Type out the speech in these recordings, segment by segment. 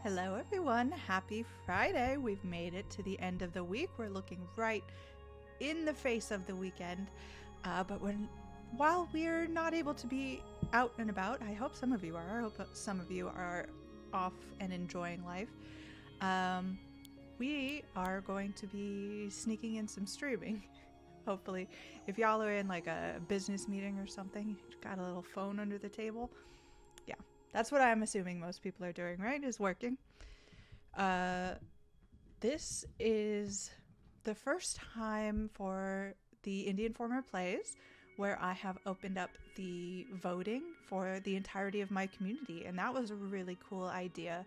Hello, everyone. Happy Friday. We've made it to the end of the week. We're looking right in the face of the weekend. While we're not able to be out and about, I hope some of you are. I hope some of you are off and enjoying life. We are going to be sneaking in some streaming. Hopefully, if y'all are in like a business meeting or something, got a little phone under the table. Yeah, that's what I'm assuming most people are doing, right? Is working. Uh, this is the first time for the Indian Informer Plays where I have opened up the voting for the entirety of my community, and that was a really cool idea.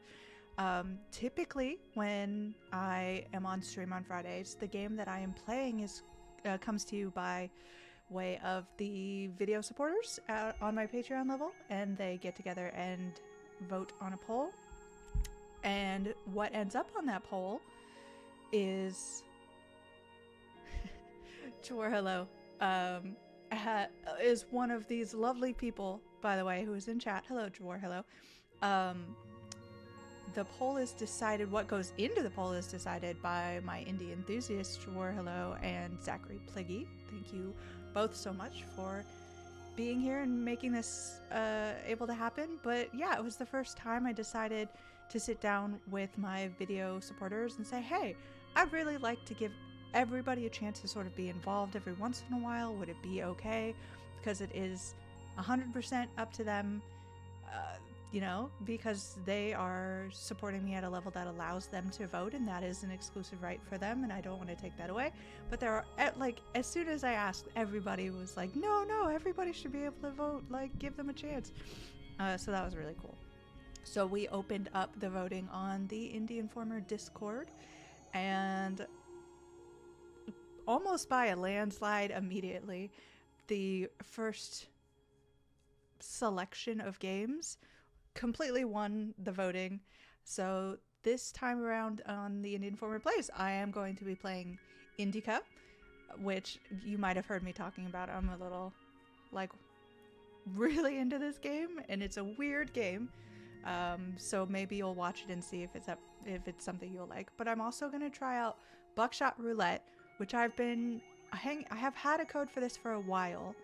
Typically, when I am on stream on Fridays, the game that I am playing is comes to you by way of the video supporters on my Patreon level, and they get together and vote on a poll. And what ends up on that poll is Jor Hello is one of these lovely people, by the way, who is in chat. Hello, Jor Hello. The poll is decided, what goes into the poll is decided by my indie enthusiast, Jor Hello, and Zachary Pliggy. Thank you both so much for being here and making this able to happen. But yeah, it was the first time I decided to sit down with my video supporters and say, hey, I'd really like to give everybody a chance to sort of be involved every once in a while. Would it be okay? Because it is 100% up to them, because they are supporting me at a level that allows them to vote, and that is an exclusive right for them, and I don't want to take that away. But there are, as soon as I asked, everybody was like, no, everybody should be able to vote, like, give them a chance. So that was really cool. So we opened up the voting on the Indie Informer Discord, and almost by a landslide immediately, the first selection of games completely won the voting. So this time around on the Indian Informer Plays, I am going to be playing Indika, which you might have heard me talking about. I'm a little, really into this game, and it's a weird game. So maybe you'll watch it and see if it's something you'll like. But I'm also going to try out Buckshot Roulette, which I have had a code for this for a while.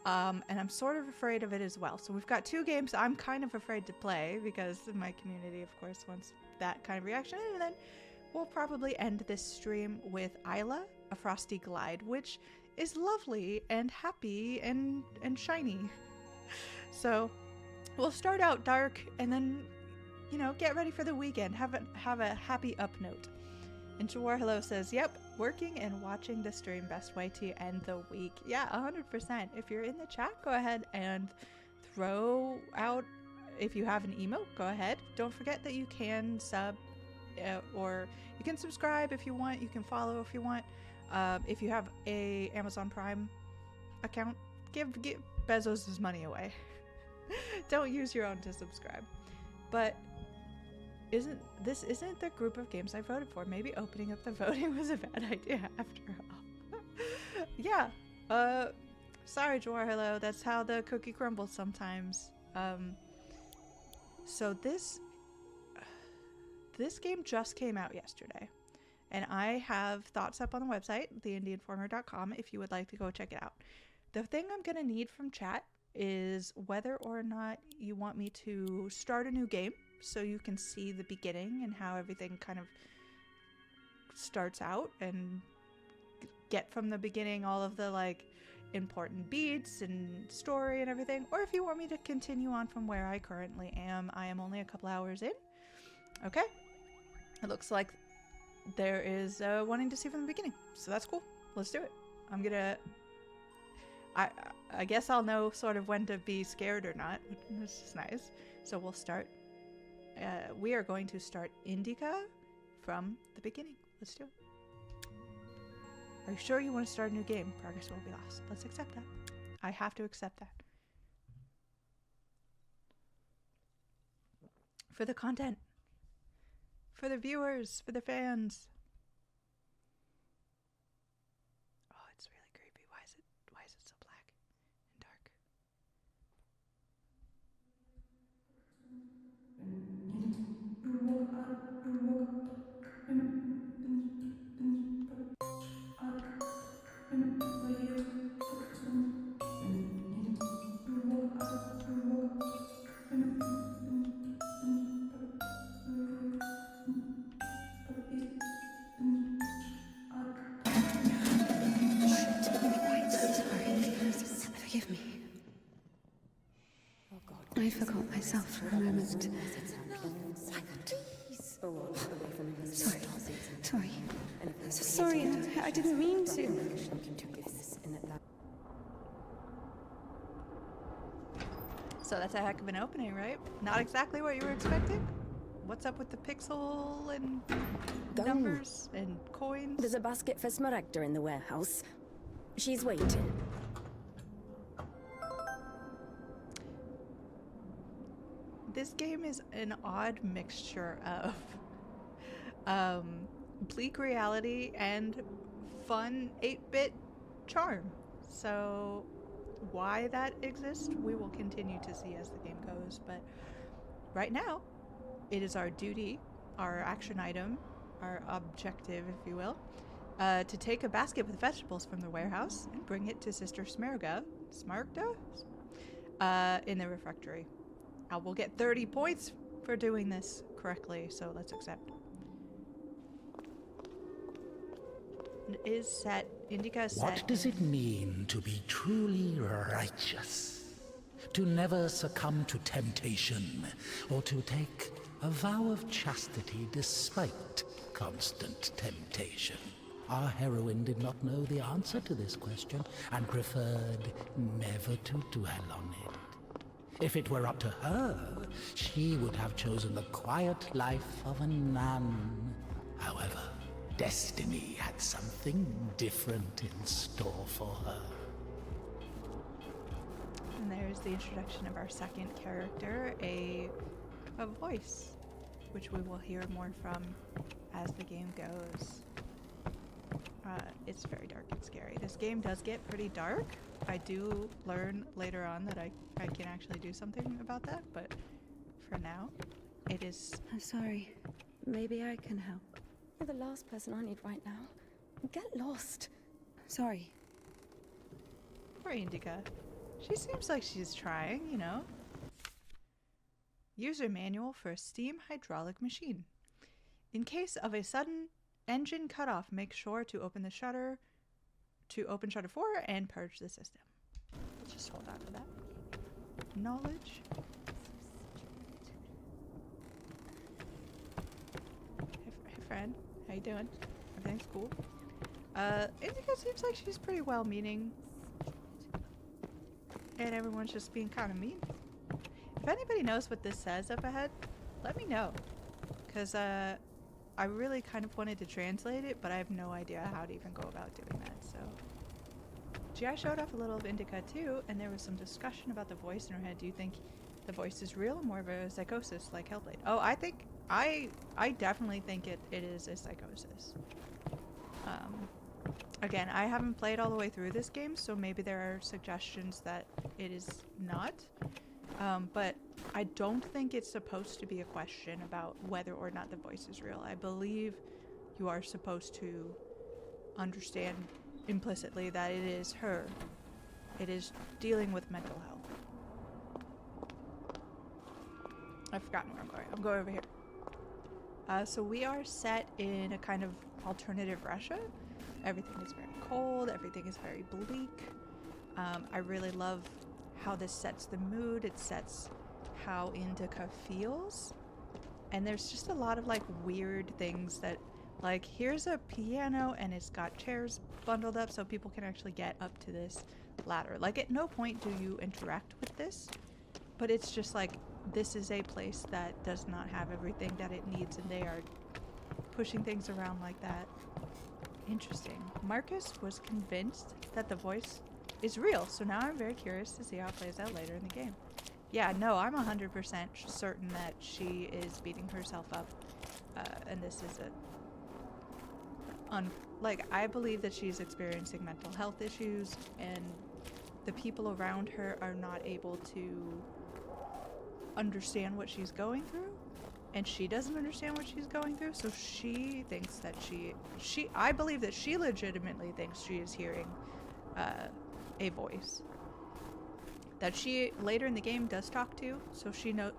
And I'm sort of afraid of it as well. So we've got two games I'm kind of afraid to play because my community, of course, wants that kind of reaction. And then we'll probably end this stream with Isla, a Frosty Glide, which is lovely and happy and shiny. So we'll start out dark and then, get ready for the weekend. Have a happy up note. And Jawar Hello says, yep, working and watching the stream, best way to end the week. Yeah, 100%. If you're in the chat, go ahead and throw out, if you have an emote, go ahead. Don't forget that you can sub or you can subscribe if you want. You can follow if you want. If you have a Amazon Prime account, give Bezos his money away. Don't use your own to subscribe. But isn't the group of games I voted for? Maybe opening up the voting was a bad idea after all. Yeah. Sorry, Jawar Hello. That's how the cookie crumbles sometimes. So this game just came out yesterday, and I have thoughts up on the website, theindianformer.com, if you would like to go check it out. The thing I'm gonna need from chat is whether or not you want me to start a new game so you can see the beginning and how everything kind of starts out and get from the beginning all of the important beats and story and everything, or if you want me to continue on from where I currently am. I am only a couple hours in. Okay, it looks like there is wanting to see from the beginning, so that's cool. Let's do it. I guess I'll know sort of when to be scared or not, which is nice. So we'll start. We are going to start Indika from the beginning. Let's do it. Are you sure you want to start a new game? Progress won't be lost. Let's accept that. I have to accept that. For the content. For the viewers. For the fans. Oh, it's really creepy. Why is it so black and dark? forgot myself for a moment. Sorry. Sorry, I didn't mean to. So that's a heck of an opening, right? Not exactly what you were expecting? What's up with the pixel and numbers and coins? There's a basket for Smaragda in the warehouse. She's waiting. This game is an odd mixture of bleak reality and fun 8-bit charm. So why that exists, we will continue to see as the game goes. But right now, it is our duty, our action item, our objective, if you will, to take a basket with vegetables from the warehouse and bring it to Sister Smaragda in the refectory. We'll get 30 points for doing this correctly, so let's accept. It is set. Indika is set. What does it mean to be truly righteous? To never succumb to temptation, or to take a vow of chastity despite constant temptation? Our heroine did not know the answer to this question and preferred never to dwell on it. If it were up to her, she would have chosen the quiet life of a nun. However, destiny had something different in store for her. And there's the introduction of our second character, a voice, which we will hear more from as the game goes. It's very dark and scary. This game does get pretty dark. I do learn later on that I can actually do something about that, but for now, it is... I'm sorry. Maybe I can help. You're the last person I need right now. Get lost. Sorry. Poor Indika. She seems like she's trying, you know. User manual for a steam hydraulic machine. In case of a sudden engine cutoff, make sure to open shutter 4 and purge the system. Let's just hold on to that. Knowledge. Hey friend, how you doing? Everything's cool. Indika seems like she's pretty well-meaning, and everyone's just being kind of mean. If anybody knows what this says up ahead, let me know, because I really kind of wanted to translate it, but I have no idea how to even go about doing that. So GI showed off a little of Indika too, and there was some discussion about the voice in her head. Do you think the voice is real or more of a psychosis like Hellblade? Oh, I definitely think it is a psychosis. Again, I haven't played all the way through this game, so maybe there are suggestions that it is not. But I don't think it's supposed to be a question about whether or not the voice is real. I believe you are supposed to understand implicitly that it is her. It is dealing with mental health. I've forgotten where I'm going. I'm going over here. So we are set in a kind of alternative Russia. Everything is very cold. Everything is very bleak. I really love how this sets the mood. It sets how Indika feels. And there's just a lot of like weird things that, like, here's a piano and it's got chairs bundled up so people can actually get up to this ladder. Like, at no point do you interact with this, but it's just like, this is a place that does not have everything that it needs, and they are pushing things around like that. Interesting. Marcus was convinced that the voice is real, so now I'm very curious to see how it plays out later in the game. Yeah, no, I'm 100% certain that she is beating herself up, and this is I believe that she's experiencing mental health issues, and the people around her are not able to understand what she's going through, and she doesn't understand what she's going through, so she thinks that I believe that she legitimately thinks she is hearing a voice that she later in the game does talk to, so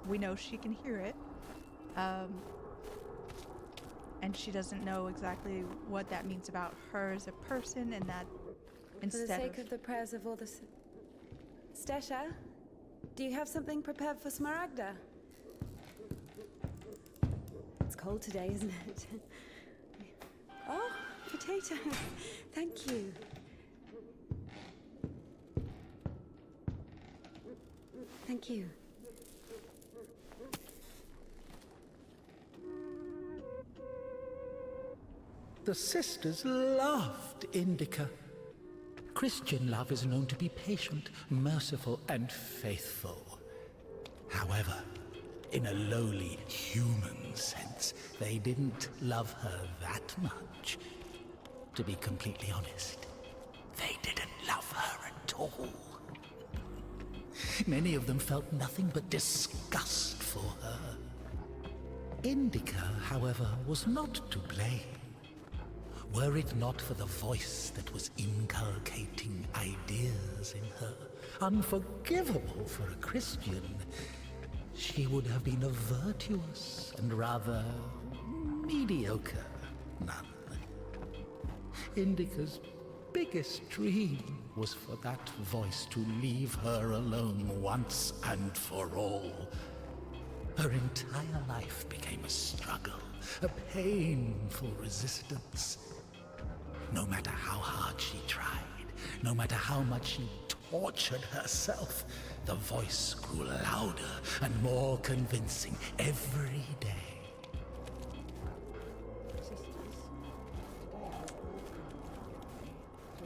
we know she can hear it, and she doesn't know exactly what that means about her as a person, and that instead For the sake of the prayers of all the... Stesha? Do you have something prepared for Smaragda? It's cold today, isn't it? Oh, potatoes. Thank you. Thank you. The sisters loved Indika. Christian love is known to be patient, merciful, and faithful. However, in a lowly human sense, they didn't love her that much. To be completely honest, they didn't love her at all. Many of them felt nothing but disgust for her. Indika, however, was not to blame. Were it not for the voice that was inculcating ideas in her, unforgivable for a Christian, she would have been a virtuous and rather mediocre nun. Indika's biggest dream was for that voice to leave her alone once and for all. Her entire life became a struggle, a painful resistance. No matter how hard she tried, no matter how much she tortured herself, the voice grew louder and more convincing every day.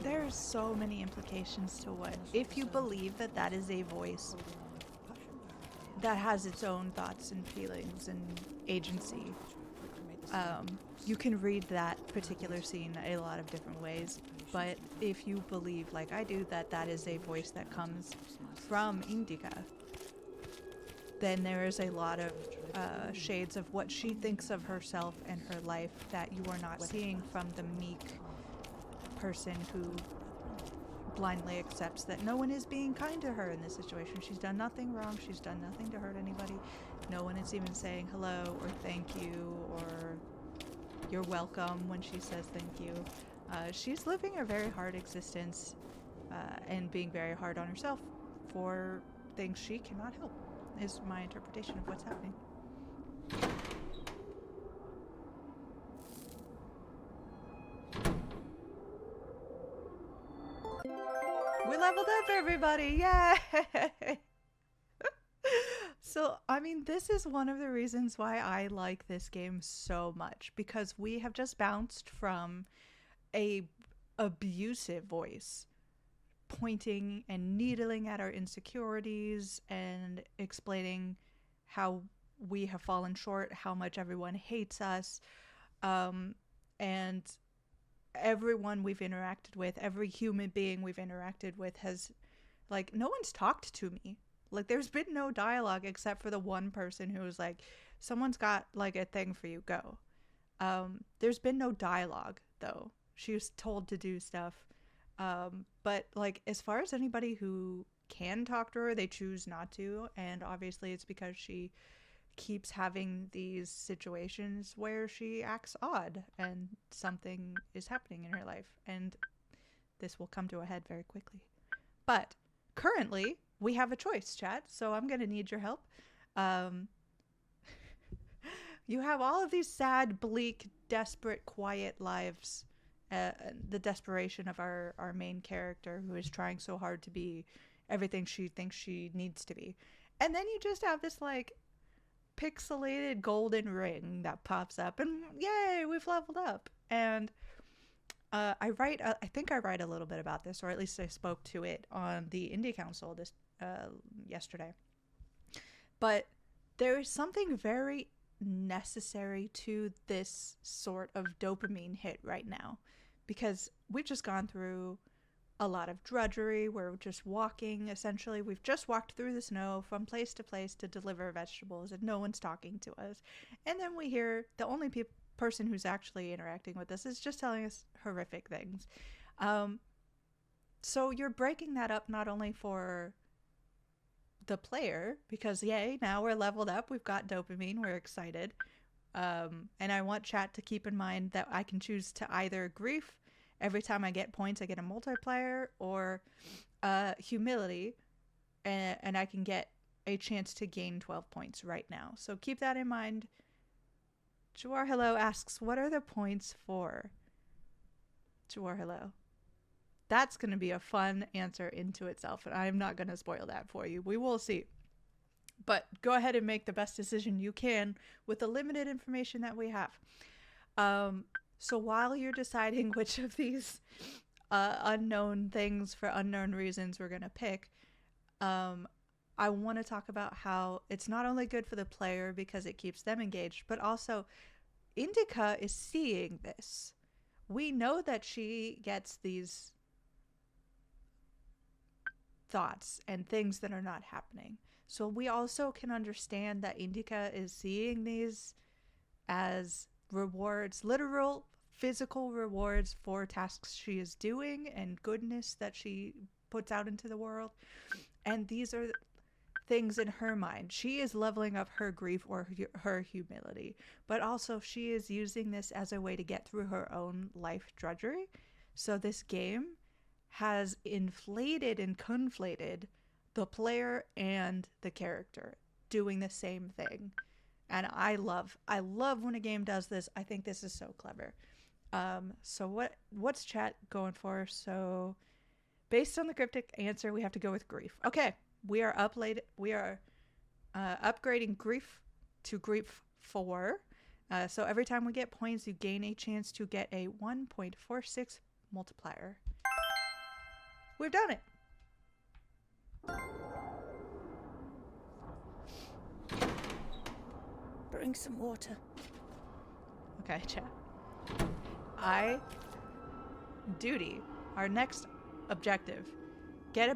There are so many implications to what, if you believe that that is a voice that has its own thoughts and feelings and agency. You can read that particular scene a lot of different ways, but if you believe, like I do, that that is a voice that comes from Indika, then there is a lot of shades of what she thinks of herself and her life that you are not seeing from the meek person who blindly accepts that no one is being kind to her in this situation. She's done nothing wrong. She's done nothing to hurt anybody. No one is even saying hello or thank you or you're welcome when she says thank you. She's living a very hard existence and being very hard on herself for things she cannot help, is my interpretation of what's happening. We leveled up, everybody! Yay! So, I mean, this is one of the reasons why I like this game so much, because we have just bounced from a abusive voice pointing and needling at our insecurities and explaining how we have fallen short, how much everyone hates us, and everyone we've interacted with, every human being we've interacted with has, like, no one's talked to me. Like, there's been no dialogue except for the one person who was like, someone's got, like, a thing for you, go. There's been no dialogue, though. She was told to do stuff. But, like, as far as anybody who can talk to her, they choose not to. And obviously it's because she keeps having these situations where she acts odd and something is happening in her life. And this will come to a head very quickly. But currently, we have a choice, chat, so I'm going to need your help. You have all of these sad, bleak, desperate, quiet lives. The desperation of our main character, who is trying so hard to be everything she thinks she needs to be. And then you just have this, like, pixelated golden ring that pops up, and yay, we've leveled up. And I think I write a little bit about this, or at least I spoke to it on the Indie Council this yesterday. But there is something very necessary to this sort of dopamine hit right now, because we've just gone through a lot of drudgery. We're just walking, essentially. We've just walked through the snow from place to place to deliver vegetables, and no one's talking to us. And then we hear the only person who's actually interacting with us is just telling us horrific things. So you're breaking that up not only for the player, because yay, now we're leveled up, we've got dopamine, we're excited. And I want chat to keep in mind that I can choose to either grief. Every time I get points, I get a multiplier, or humility, and I can get a chance to gain 12 points right now. So keep that in mind. Jawar Hello asks, what are the points for? Jawar Hello. That's going to be a fun answer into itself, and I'm not going to spoil that for you. We will see. But go ahead and make the best decision you can with the limited information that we have. So while you're deciding which of these unknown things for unknown reasons we're going to pick, I want to talk about how it's not only good for the player because it keeps them engaged, but also Indika is seeing this. We know that she gets these thoughts and things that are not happening. So we also can understand that Indika is seeing these as rewards, literal physical rewards for tasks she is doing and goodness that she puts out into the world. And these are things in her mind. She is leveling up her grief or her humility, but also she is using this as a way to get through her own life drudgery. So this game has inflated and conflated the player and the character doing the same thing. And I love when a game does this. I think this is so clever. So what's chat going for? So based on the cryptic answer, we have to go with grief. Okay, we are upgrading grief to grief 4. So every time we get points, you gain a chance to get a 1.46 multiplier. We've done it. Bring some water. Okay, chat. Our next objective, get a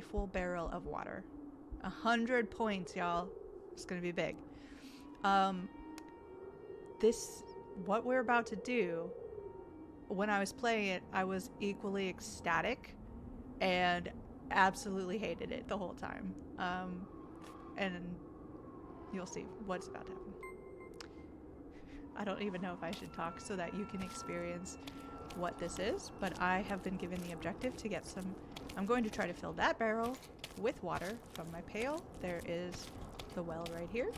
full barrel of water. 100 points, y'all. It's gonna be big. What we're about to do, when I was playing it, I was equally ecstatic and absolutely hated it the whole time. And you'll see what's about to happen. I don't even know if I should talk so that you can experience what this is, but I have been given the objective to get some. I'm going to try to fill that barrel with water from my pail. There is the well right here.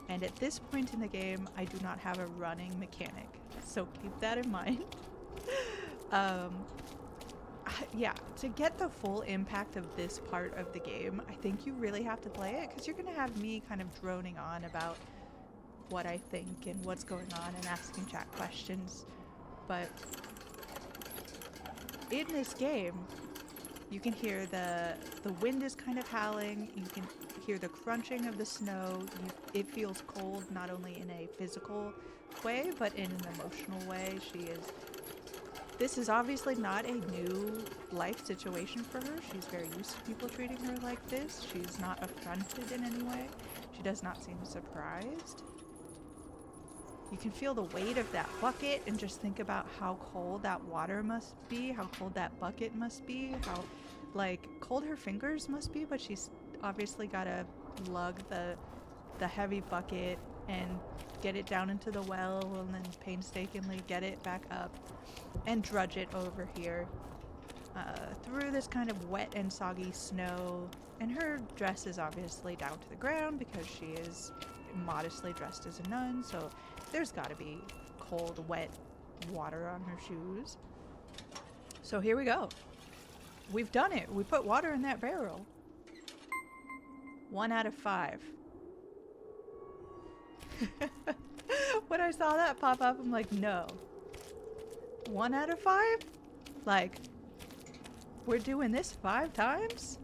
And at this point in the game, I do not have a running mechanic, so keep that in mind. Yeah, to get the full impact of this part of the game, I think you really have to play it, because you're going to have me kind of droning on about what I think and what's going on and asking chat questions. But in this game, you can hear the wind is kind of howling, you can hear the crunching of the snow, it feels cold not only in a physical way, but in an emotional way. This is obviously not a new life situation for her. She's very used to people treating her like this. She's not affronted in any way. She does not seem surprised. You can feel the weight of that bucket and just think about how cold that water must be, how cold that bucket must be, how cold her fingers must be, but she's obviously gotta lug the heavy bucket and get it down into the well and then painstakingly get it back up and drudge it over here through this kind of wet and soggy snow. And her dress is obviously down to the ground because she is modestly dressed as a nun, so there's got to be cold, wet water on her shoes. So here we go. We've done it. We put water in that barrel. 1 out of 5. When I saw that pop up, I'm like, no. 1 out of 5? Like, we're doing this 5 times?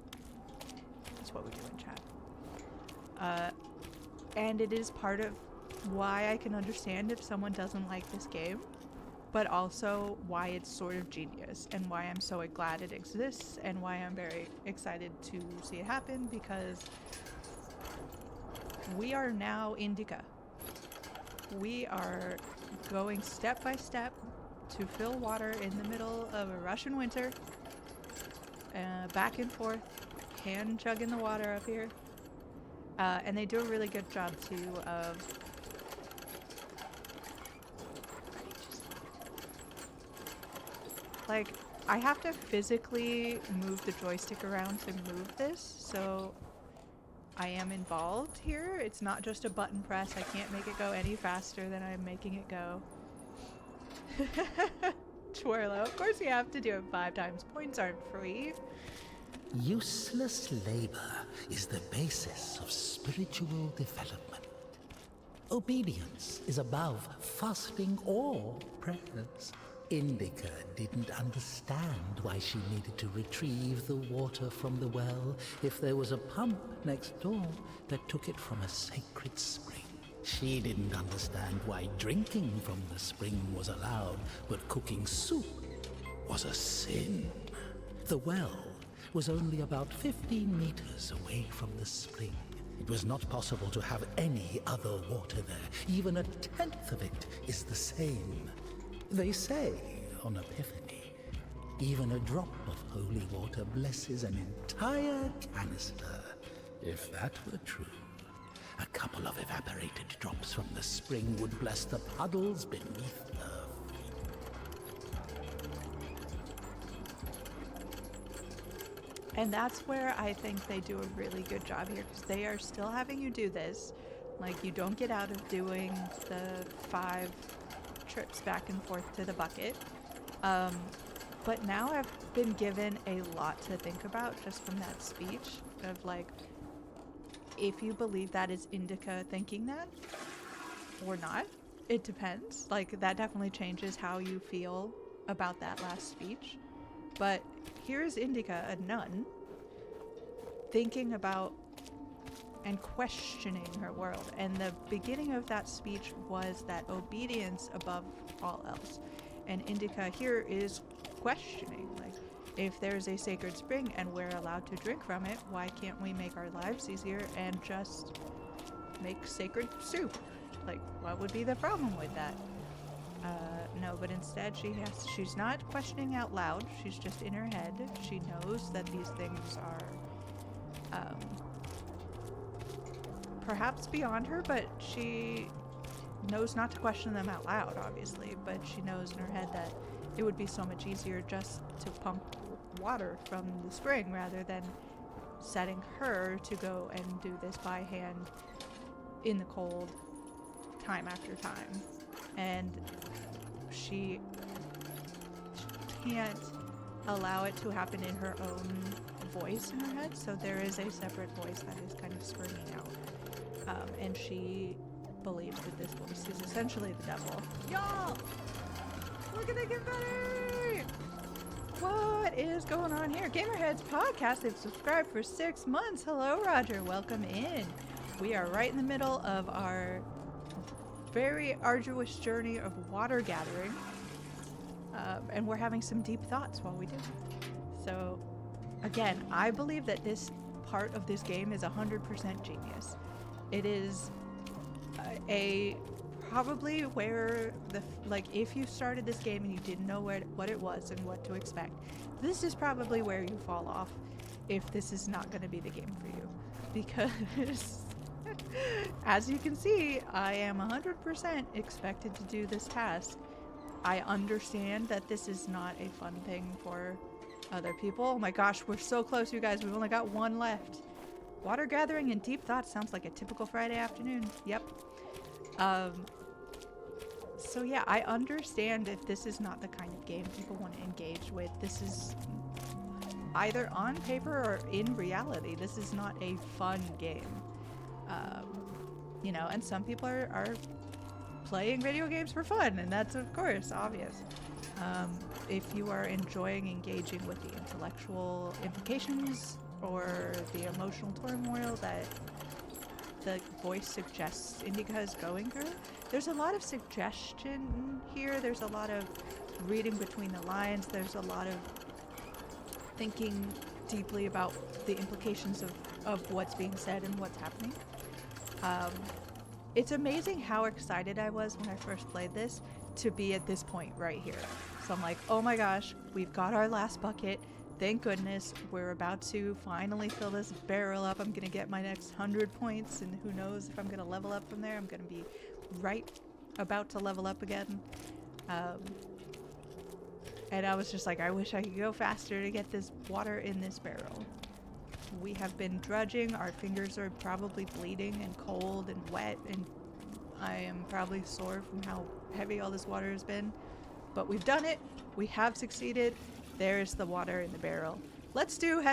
That's what we do in chat. And it is part of why I can understand if someone doesn't like this game, but also why it's sort of genius and why I'm so glad it exists and why I'm very excited to see it happen, because we are now Indika. We are going step by step to fill water in the middle of a Russian winter, back and forth, hand chugging the water up here. And they do a really good job too of I have to physically move the joystick around to move this, so I am involved here. It's not just a button press. I can't make it go any faster than I'm making it go. Twirlo. Of course you have to do it 5 times. Points aren't free. Useless labor is the basis of spiritual development. Obedience is above fasting or prayers. Indika didn't understand why she needed to retrieve the water from the well if there was a pump next door that took it from a sacred spring. She didn't understand why drinking from the spring was allowed, but cooking soup was a sin. The well was only about 15 meters away from the spring. It was not possible to have any other water there. Even a tenth of it is the same. They say on Epiphany, even a drop of holy water blesses an entire canister. If that were true, a couple of evaporated drops from the spring would bless the puddles beneath her feet. And that's where I think they do a really good job here, because they are still having you do this. Like, you don't get out of doing the 5 trips back and forth to the bucket. But now I've been given a lot to think about just from that speech of, like, if you believe that is Indika thinking that or not. It depends. Like, that definitely changes how you feel about that last speech. But here's Indika, a nun, thinking about and questioning her world. And the beginning of that speech was that obedience above all else. And Indika here is questioning, like, if there's a sacred spring and we're allowed to drink from it, why can't we make our lives easier and just make sacred soup? Like, what would be the problem with that? No, but instead she's not questioning out loud. She's just in her head. She knows that these things are perhaps beyond her, but she knows not to question them out loud, obviously. But she knows in her head that it would be so much easier just to pump water from the spring rather than setting her to go and do this by hand in the cold time after time. And she can't allow it to happen in her own voice in her head, so there is a separate voice that is kind of screaming out. And she believes that this voice is essentially the devil. Y'all! We're gonna get better! What is going on here? Gamerheads Podcast, they've subscribed for 6 months. Hello, Roger. Welcome in. We are right in the middle of our very arduous journey of water gathering. And we're having some deep thoughts while we do. So, again, I believe that this part of this game is 100% genius. It is probably where if you started this game and you didn't know what it was and what to expect, this is probably where you fall off if this is not going to be the game for you. Because as you can see, I am 100% expected to do this task. I understand that this is not a fun thing for other people. Oh my gosh, we're so close, you guys. We've only got 1 left. Water gathering and deep thought sounds like a typical Friday afternoon. Yep. So yeah, I understand if this is not the kind of game people want to engage with. This is either on paper or in reality. This is not a fun game. And some people are playing video games for fun, and that's of course obvious. If you are enjoying engaging with the intellectual implications or the emotional turmoil that the voice suggests Indika is going through, there's a lot of suggestion here. There's a lot of reading between the lines. There's a lot of thinking deeply about the implications of what's being said and what's happening. It's amazing how excited I was when I first played this to be at this point right here. So I'm like, oh my gosh, we've got our last bucket. Thank goodness. We're about to finally fill this barrel up. I'm going to get my next 100 points, and who knows if I'm going to level up from there. I'm going to be right about to level up again. And I was just like, I wish I could go faster to get this water in this barrel. We have been drudging. Our fingers are probably bleeding and cold and wet, and I am probably sore from how heavy all this water has been. But we've done it. We have succeeded. There's the water in the barrel. Let's do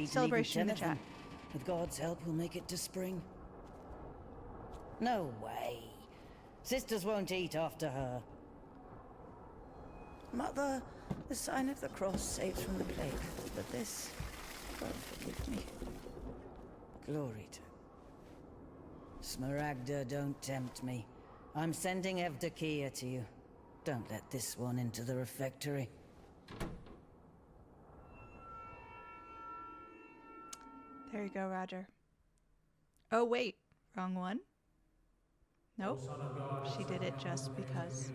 celebration in the chat. With God's help, we'll make it to spring. No way. Sisters won't eat after her. Mother, the sign of the cross saves from the plague, but this, God forgive me. Glory to Smaragda, don't tempt me. I'm sending Evdokia to you. Don't let this one into the refectory. There you go, Roger. Oh, wait. Wrong one. Nope. She did it just because.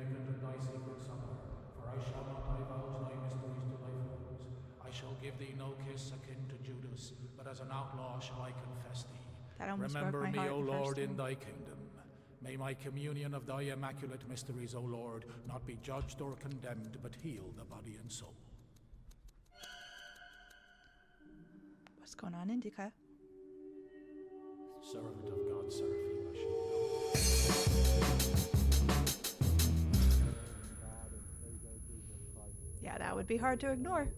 For I shall not divulge thy mysteries to thy foes. I shall give thee no kiss akin to Judas, but as an outlaw shall I confess thee. That almost Remember broke my me, heart O the first Lord, in time. thy kingdom. May my communion of thy immaculate mysteries, O Lord, not be judged or condemned, but heal the body and soul. What's going on, Indika? Servant of God, Seraphim, I shall Yeah, that would be hard to ignore.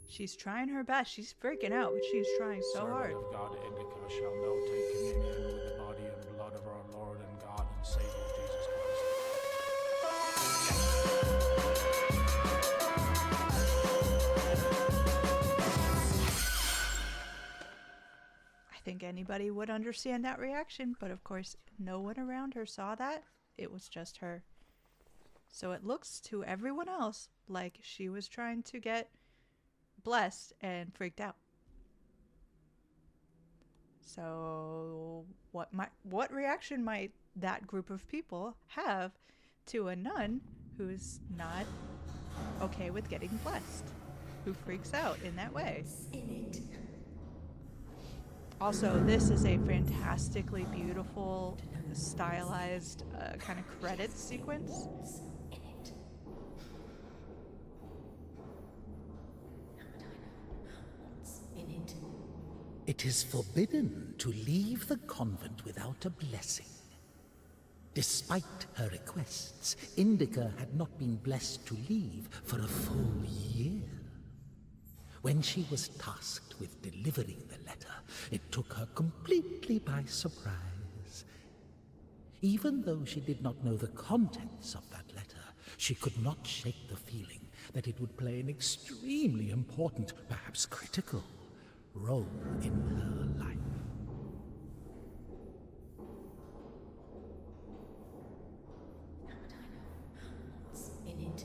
She's trying her best. She's freaking out, but she's trying so hard. Servant of God, Indika, shall now take communion with the body and blood of our Lord and God and Savior Jesus I think anybody would understand that reaction, but of course, no one around her saw that. It was just her. So it looks to everyone else like she was trying to get blessed and freaked out. So what reaction might that group of people have to a nun who's not okay with getting blessed, who freaks out in that way? Also, this is a fantastically beautiful, stylized kind of credits sequence. It is forbidden to leave the convent without a blessing. Despite her requests, Indika had not been blessed to leave for a full year. When she was tasked with delivering the letter, it took her completely by surprise. Even though she did not know the contents of that letter, she could not shake the feeling that it would play an extremely important, perhaps critical, role in her life. What's in it?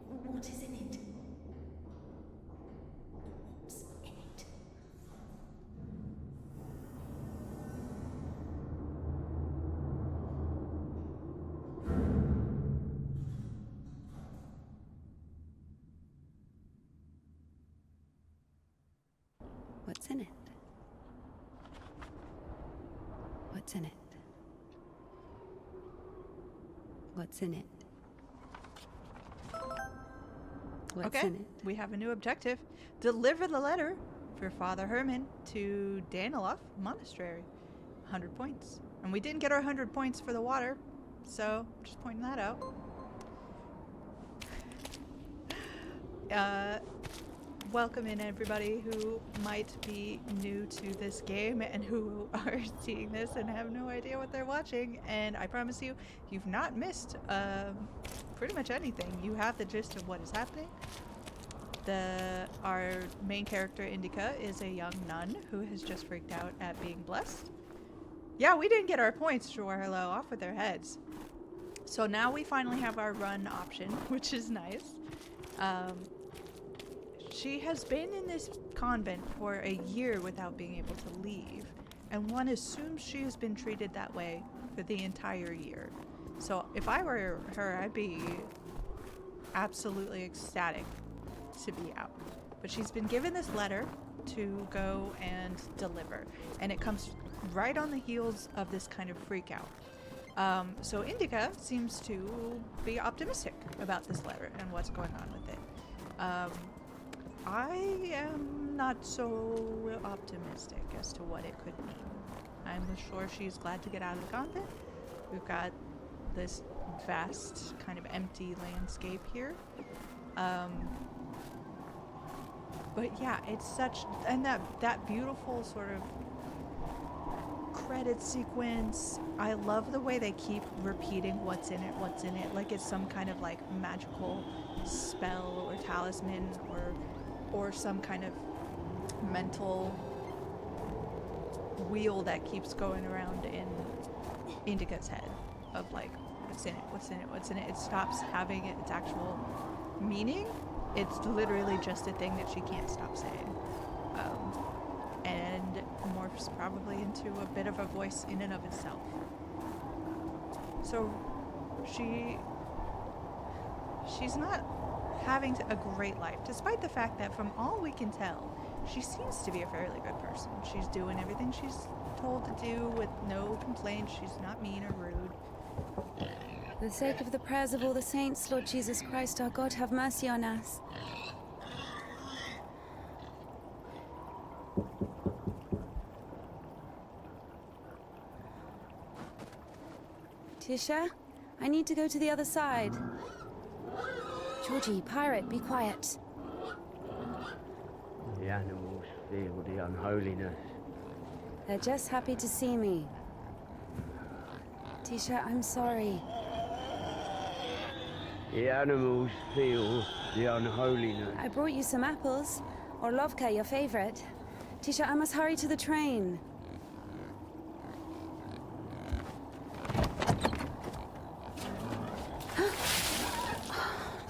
What is in it? What's in it? What's in it? What's in it? What's in it? What's Okay, in it? we have a new objective. Deliver the letter for Father Herman to Danilov Monastery. 100 points. And we didn't get our 100 points for the water, so just pointing that out. Welcome in everybody who might be new to this game and who are seeing this and have no idea what they're watching. And I promise you, you've not missed pretty much anything. You have the gist of what is happening. Our main character, Indika, is a young nun who has just freaked out at being blessed. Yeah, we didn't get our points, Hello, off with their heads. So now we finally have our run option, which is nice. She has been in this convent for a year without being able to leave, and one assumes she has been treated that way for the entire year. So if I were her, I'd be absolutely ecstatic to be out. But she's been given this letter to go and deliver, and it comes right on the heels of this kind of freak out. So Indika seems to be optimistic about this letter and what's going on with it. I am not so optimistic as to what it could mean. I'm sure she's glad to get out of the convent. We've got this vast kind of empty landscape here. But yeah, it's such, and that beautiful sort of credit sequence. I love the way they keep repeating what's in it, like it's some kind of like magical spell or talisman or some kind of mental wheel that keeps going around in Indika's head of like what's in it. It stops having its actual meaning. It's literally just a thing that she can't stop saying. And morphs probably into a bit of a voice in and of itself. So she's not having a great life, despite the fact that from all we can tell, she seems to be a fairly good person. She's doing everything she's told to do with no complaints. She's not mean or rude. For the sake of the prayers of all the saints, Lord Jesus Christ, our God, have mercy on us. Tisha, I need to go to the other side. Georgie, pirate, be quiet. The animals feel the unholiness. They're just happy to see me. Tisha, I'm sorry. The animals feel the unholiness. I brought you some apples. Orlovka, your favorite. Tisha, I must hurry to the train.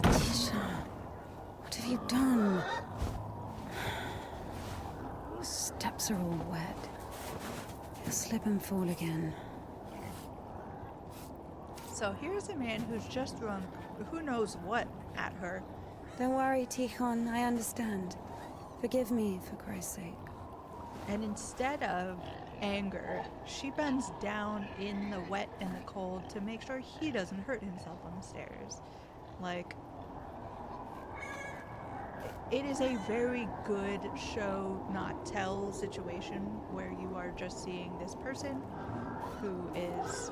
Tisha, what have you done? Your steps are all wet. You'll slip and fall again. So here's a man who's just thrown who knows what at her. Don't worry, Tikhon, I understand. Forgive me, for Christ's sake. And instead of anger, she bends down in the wet and the cold to make sure he doesn't hurt himself on the stairs. Like, it is a very good show, not tell situation where you are just seeing this person who is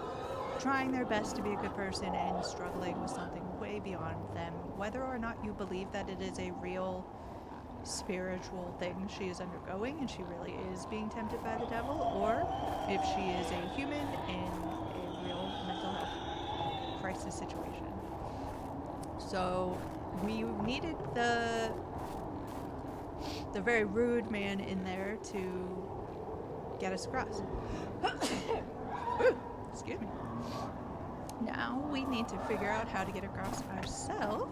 trying their best to be a good person and struggling with something way beyond them. Whether or not you believe that it is a real spiritual thing she is undergoing and she really is being tempted by the devil, or if she is a human in a real mental health crisis situation. So we needed the very rude man in there to get us across. Ooh, excuse me. Now we need to figure out how to get across ourselves.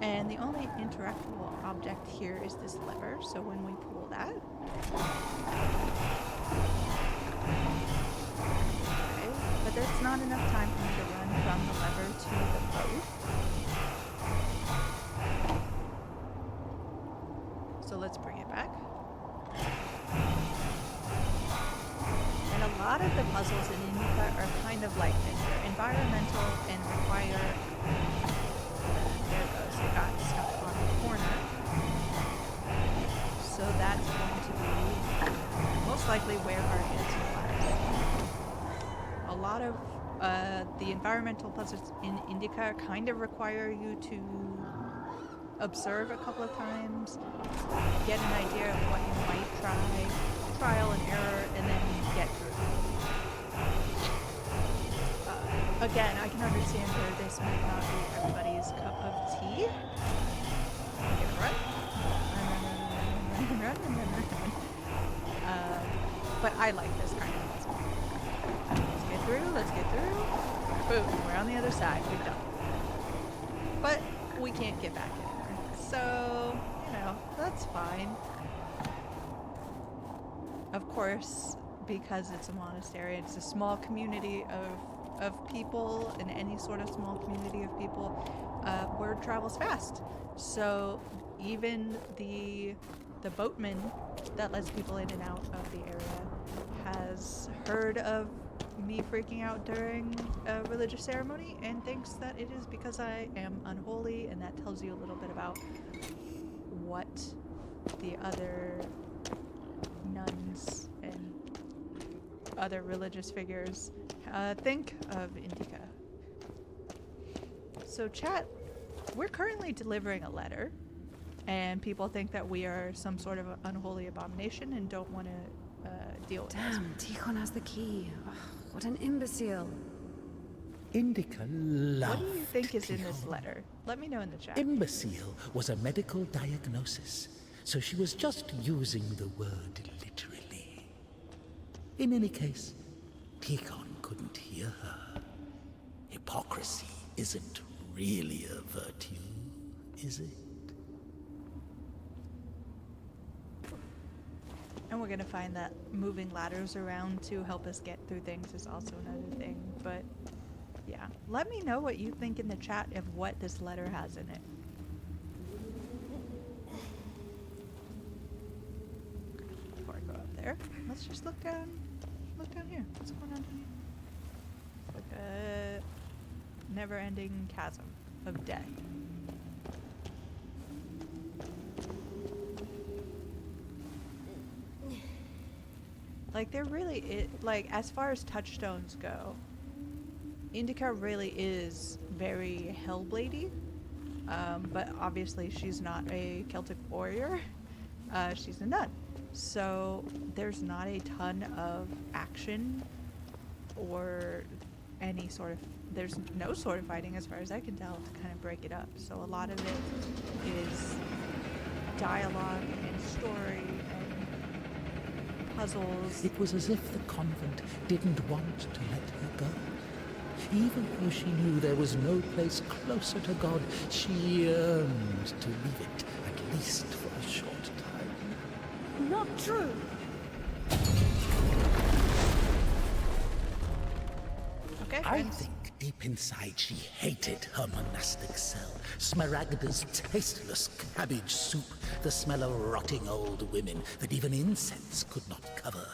And the only interactable object here is this lever, so when we pull that... Okay, but there's not enough time for me to run from the lever to the boat. So let's bring it back. And a lot of the puzzles in Indika are kind of like this. They're environmental and require... There it goes. It got stuck on the corner. So that's going to be most likely where our answer lies. A lot of the environmental puzzles in Indika kind of require you to observe a couple of times, get an idea of what you might try, trial and error, and then get through. Again, I can understand where this might not be everybody's cup of tea. Run. But I like this kind of puzzle. Let's get through. Boom, we're on the other side. We've done it. But we can't get back anymore. So, that's fine. Of course, because it's a monastery, it's a small community of people, and any sort of small community of people, word travels fast. So even the boatman that lets people in and out of the area has heard of me freaking out during a religious ceremony and thinks that it is because I am unholy, and that tells you a little bit about what the other nuns and other religious figures think of Indika. So chat, we're currently delivering a letter, and people think that we are some sort of unholy abomination and don't want to deal with us. Damn, Tikhon has the key. Ugh, what an imbecile. Indika loved What do you think is in this Tikhon. letter? Let me know in the chat. Imbecile was a medical diagnosis, so she was just using the word literally. In any case, Tikhon couldn't hear her. Hypocrisy isn't really a virtue, is it? And we're gonna find that moving ladders around to help us get through things is also another thing. But yeah, let me know what you think in the chat of what this letter has in it. Before I go up there, let's just look down here. What's going on down here? It's like a never-ending chasm of death. Like, there really like, as far as touchstones go, Indika really is very Hellbladey, but obviously she's not a Celtic warrior. She's a nun. So there's not a ton of action or any sort of, there's no sort of fighting as far as I can tell to kind of break it up. So a lot of it is dialogue and story and puzzles. It was as if the convent didn't want to let her go. Even though she knew there was no place closer to God, she yearned to leave it, at least for a short time. Not true. Okay, I friends. think deep inside she hated her monastic cell. Smaragda's tasteless cabbage soup, the smell of rotting old women that even incense could not cover.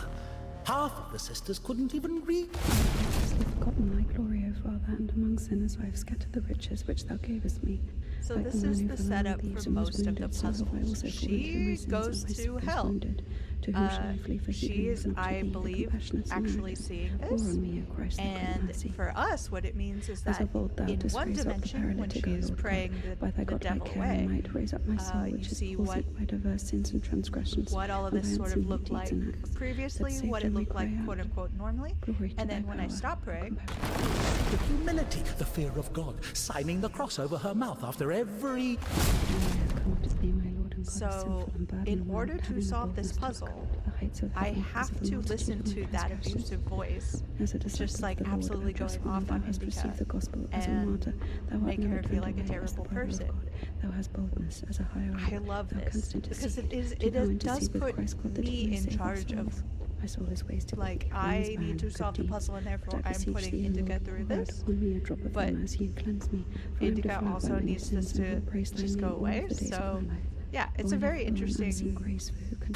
Half of the sisters couldn't even read. Hast thou forgotten thy glory, O Father, and among sinners I have scattered the riches which thou gavest me. So Like this the is man the who fell among setup thieves for and was most of the wounded, so have I puzzles. also fallen through my She sins, goes and my to soul is hell. wounded. To whom shall I flee for She healing is, if not to I thee, the believe, compassionate actually Samaritan? seeing Pour this. on me, O Christ, thy great And mercy. for us, what it means is As that of old thou in didst one raise up the dimension, when paralytic, she O is Lord praying God, by thy the godlike devil care and away, might raise up my soul, you which is see palsied by diverse sins and transgressions, what all of and this by sort of unseen looked deeds like and acts, previously, that what saved it and we looked like cry out, quote unquote normally, Glory to and thy then when I power, stop O praying, compassion. The humility, the fear of God, signing the cross over her mouth after every... I have come to thee, my Lord and God, So, sinful and burdened, in and order not to having the solve this boldness to look puzzle, up to the heights of I heaven because have of the to multitude listen of my to that transgressions. abusive voice, As a disciple just of like the Lord, absolutely I trust going when off thou on hast received Indika the gospel as a and martyr. Thou art making never her feel turned like a away as the terrible bridle of person. God. Thou hast boldness as a hireling. I love Thou this canst because intercede. it Do thou does intercede with put Christ God that he me may in save our charge of, souls. My soul is wasted with like, thee, from this I man need to of solve the good puzzle, and deeds. therefore But I I'm beseech putting thee, O Indika Lord, through pour out this. upon me a drop of But thy mercy and cleanse me. For I am Indika defiled also by many needs this sins, and to will praise thy just name go all away. the days of So my life. yeah, it's O a very have thou an unseen interesting grace, for who can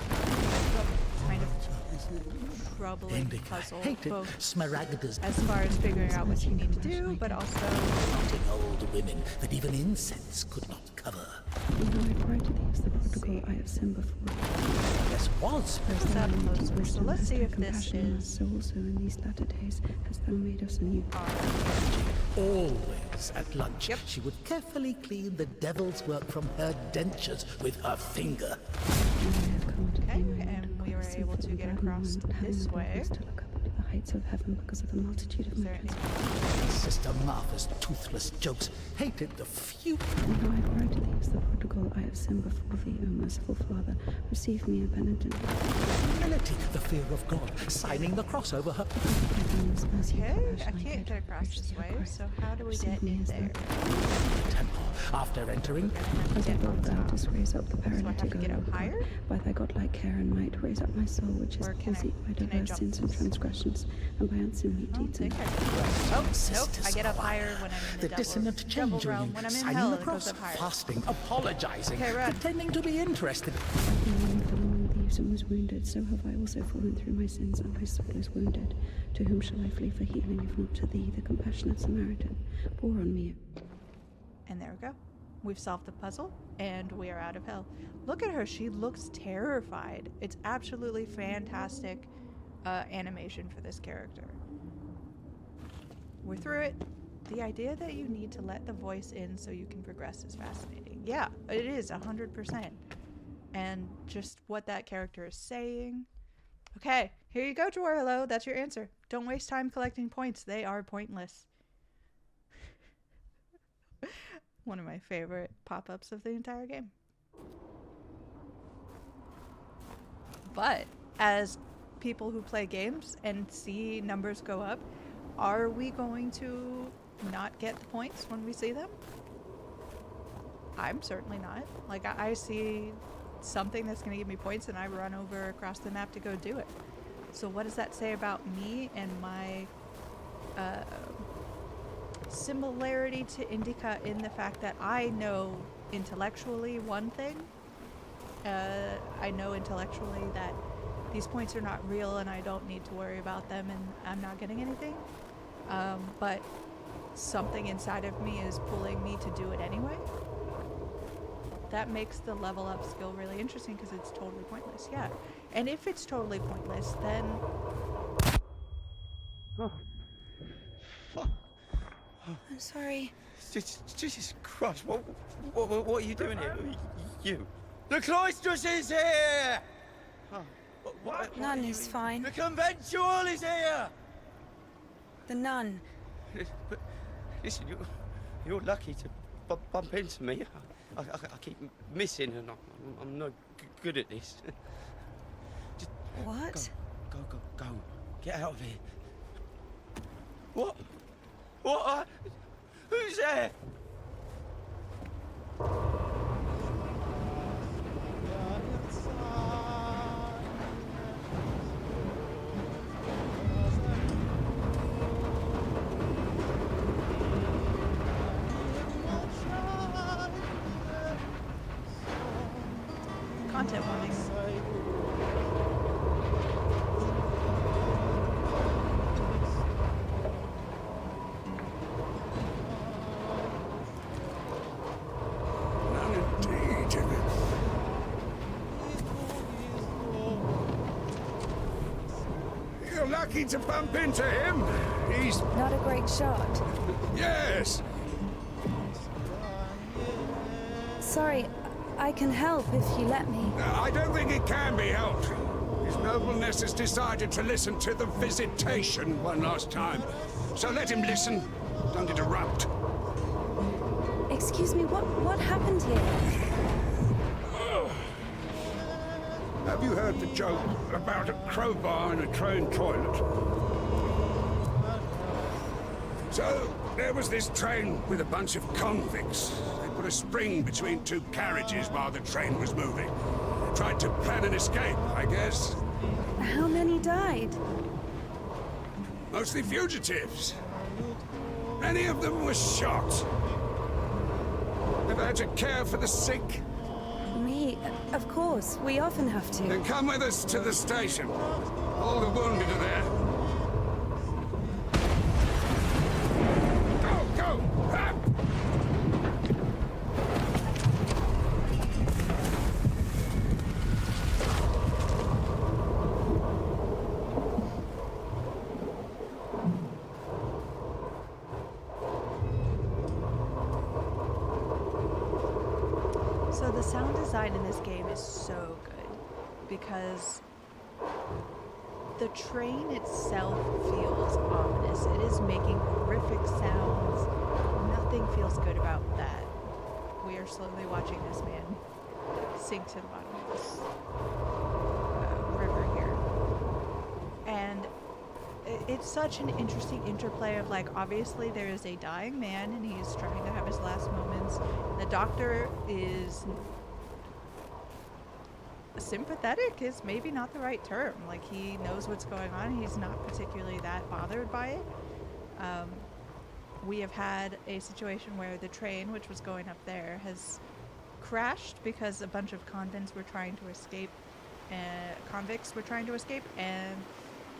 kind of troubling Indika puzzle, hated both Smaragda's as far as figuring out what you need to do, but also rotting old women that even incense could not cover. And now I cry to thee as the prodigal, I have sinned before thee. This was Whereas What's thou up, in thy deep Moses? So wisdom let's hast see had if this compassion on us, is so also in these latter days hast thou made us anew. always at lunch. She would carefully clean the devil's work from her dentures with her finger. And I have come to Okay, thee, my Lord and and we God, were able sinful to and get burdened, across and not having this the way. boldness to look up into the heights of heaven because of the multitude of Is my there any- transgressions. Sister Martha's toothless jokes hated the few. And now I cry to thee as the prodigal, I have sinned before thee, O merciful Father. Receive me, a penitent. Humility, the fear of God, signing the cross over her. Okay, I can't get across this way, so how do we get in there? Temple. After entering, As of old thou didst raise up the I have to paralytic, O get up Lord God. higher? By thy godlike care and might raise up my soul, which is Or can I- palsied by can I diverse jump sins and this? transgressions, and by unseemly Oh, deeds and okay. Oh, nope, I get up higher when I'm in the the dissonant devil change realm. ring, When I'm in signing hell, the it goes cross, up higher. fasting, apologizing, Okay, run. pretending to be interested. But the one fell among thieves, rose and was wounded, so have I also fallen through my sins, and my soul is wounded. To whom shall I flee for healing, if not to thee, the compassionate Samaritan? Pour on me. And there we go. We've solved the puzzle, and we are out of hell. Look at her. She looks terrified. It's absolutely fantastic animation for this character. We're through it. The idea that you need to let the voice in so you can progress is fascinating. Yeah, it is 100%. And just what that character is saying. Okay, here you go, Hello. That's your answer. Don't waste time collecting points. They are pointless. One of my favorite pop-ups of the entire game. But as people who play games and see numbers go up, are we going to not get the points when we see them? I'm certainly not. Like, I see something that's going to give me points and I run over across the map to go do it. So what does that say about me and my similarity to Indika in the fact that I know intellectually one thing? I know intellectually that these points are not real and I don't need to worry about them and I'm not getting anything. But something inside of me is pulling me to do it anyway. That makes the level up skill really interesting because it's totally pointless. Yeah. And if it's totally pointless, then... Oh. I'm sorry. Jesus Christ, what are you doing here? You. The cloistress is here! Oh, what Nun is fine. The conventual is here! The nun. But listen, you're lucky to bump into me. I keep missing and I'm not good at this. Just What? Go. Get out of here. What? What? Who's there? Content warning. You're lucky to bump into him. He's... Not a great shot. Yes. Sorry, I can help if you let me. I don't think it can be helped. His nobleness has decided to listen to the visitation one last time. So let him listen. Don't interrupt. Excuse me, what happened here? Have you heard the joke about a crowbar in a train toilet? So, there was this train with a bunch of convicts. They put a spring between two carriages while the train was moving. Tried to plan an escape, I guess. How many died? Mostly fugitives. Many of them were shot. Ever had to care for the sick? Me? Of course. We often have to. Then come with us to the station. All the wounded are there. Go! Up! So the sound design in this game is so good because the train itself feels ominous. It is making horrific sounds. Nothing feels good about that. We are slowly watching this man sink to the bottom of this river here. And it's such an interesting interplay of, like, obviously there is a dying man and he's trying to have his last moments. The doctor is sympathetic is maybe not the right term. Like, he knows what's going on. He's not particularly that bothered by it. We have had a situation where the train, which was going up there, has crashed because a bunch of convicts were trying to escape and convicts were trying to escape, and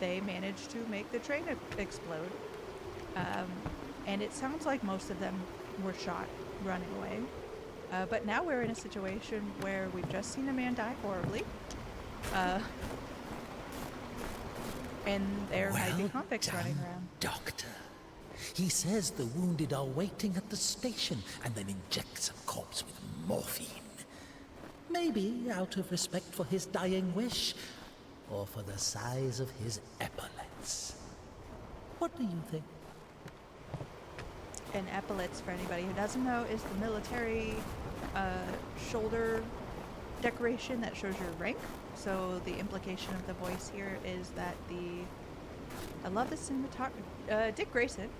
they managed to make the train explode. And it sounds like most of them were shot running away. But now we're in a situation where we've just seen a man die horribly. And there might be convicts running around. Doctor. He says the wounded are waiting at the station and then injects a corpse with morphine. Maybe out of respect for his dying wish, or for the size of his epaulets. What do you think? And epaulets, for anybody who doesn't know, is the military shoulder decoration that shows your rank. So the implication of the voice here is that I love the cinematography. Dick Grayson,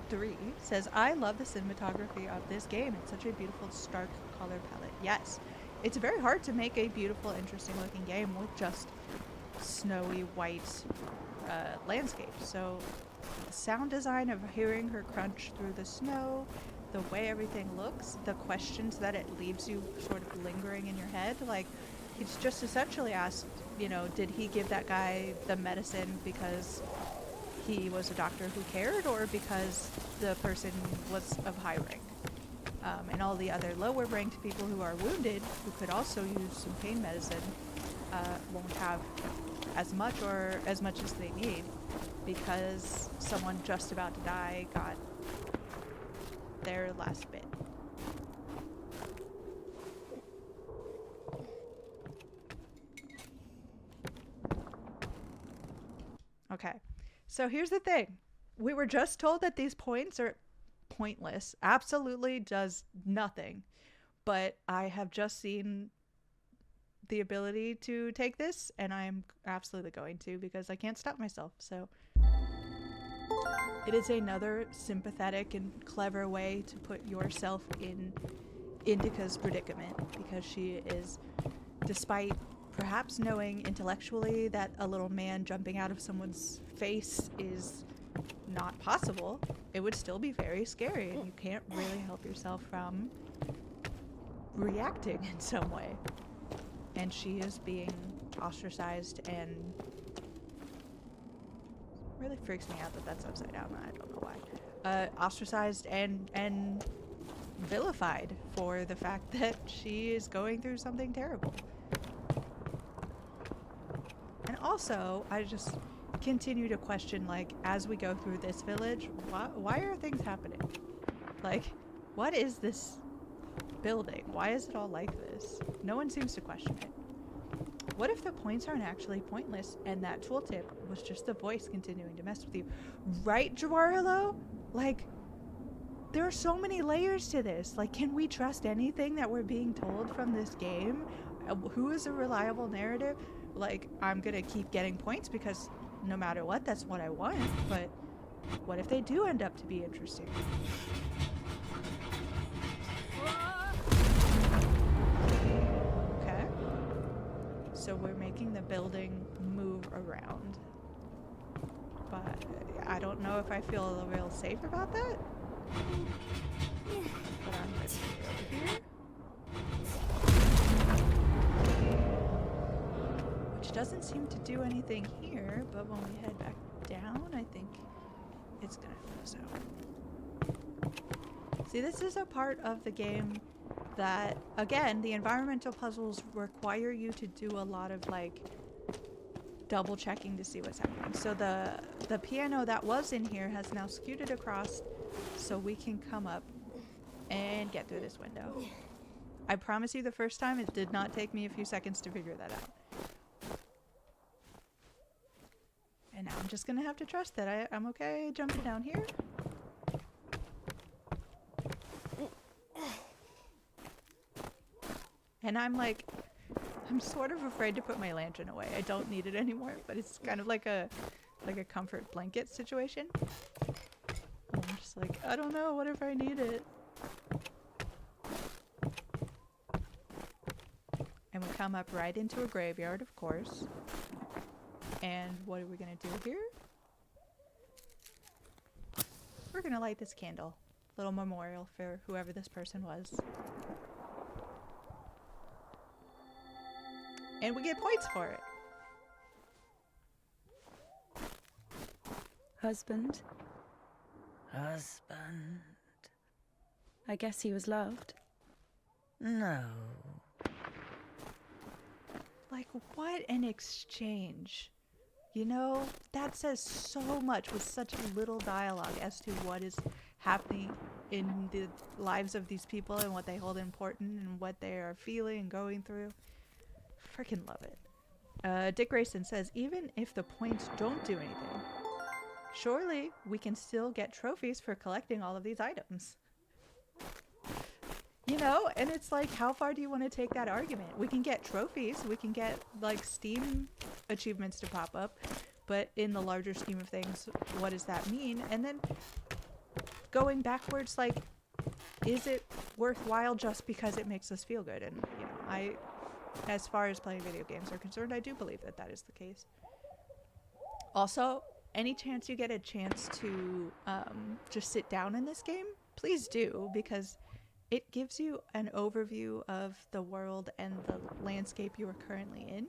3, says, I love the cinematography of this game. It's such a beautiful, stark color palette. Yes, it's very hard to make a beautiful, interesting looking game with just snowy white landscapes. So the sound design of hearing her crunch through the snow, the way everything looks, the questions that it leaves you sort of lingering in your head, like it's just essentially asked, you know, did he give that guy the medicine because he was a doctor who cared, or because the person was of high rank? And all the other lower ranked people who are wounded, who could also use some pain medicine, won't have as much or as much as they need because someone just about to die got their last bit. Okay, so here's the thing. We were just told that these points are pointless. Absolutely does nothing. But I have just seen the ability to take this, and I'm absolutely going to because I can't stop myself. So it is another sympathetic and clever way to put yourself in Indika's predicament, because she is, despite perhaps knowing intellectually that a little man jumping out of someone's face is not possible, it would still be very scary, and you can't really help yourself from reacting in some way. And she is being ostracized, and really freaks me out that that's upside down. I don't know why. Ostracized and vilified for the fact that she is going through something terrible. And also, I just continue to question, like, as we go through this village, why are things happening? Like, what is this building? Why is it all like this? No one seems to question it. What if the points aren't actually pointless and that tooltip was just the voice continuing to mess with you? Right, Jawarlo? Like, there are so many layers to this. Like, can we trust anything that we're being told from this game? Who is a reliable narrative? Like, I'm gonna keep getting points because no matter what, that's what I want. But what if they do end up to be interesting? Okay. So we're making the building move around. But I don't know if I feel real safe about that. But I'm gonna go over here. Which doesn't seem to do anything here, but when we head back down, I think it's gonna help us out. See, this is a part of the game that, again, the environmental puzzles require you to do a lot of, like, double checking to see what's happening. So the piano that was in here has now scooted across so we can come up and get through this window. I promise you, the first time it did not take me a few seconds to figure that out. And now I'm just gonna have to trust that I'm okay jumping down here. And I'm sort of afraid to put my lantern away. I don't need it anymore, but it's kind of like a comfort blanket situation. And I'm just like, I don't know, what if I need it? And we come up right into a graveyard, of course. And what are we gonna do here? We're gonna light this candle. Little memorial for whoever this person was. And we get points for it. Husband? Husband? I guess he was loved. No. Like, what an exchange. You know, that says so much with such little dialogue as to what is happening in the lives of these people and what they hold important and what they are feeling and going through. Freaking love it. Dick Grayson says, even if the points don't do anything, surely we can still get trophies for collecting all of these items. You know, and it's like, how far do you want to take that argument? We can get trophies, we can get like Steam achievements to pop up, but in the larger scheme of things, what does that mean? And then going backwards, like, is it worthwhile just because it makes us feel good? And, you know, as far as playing video games are concerned, I do believe that that is the case. Also, any chance you get a chance to just sit down in this game, please do, because it gives you an overview of the world and the landscape you are currently in.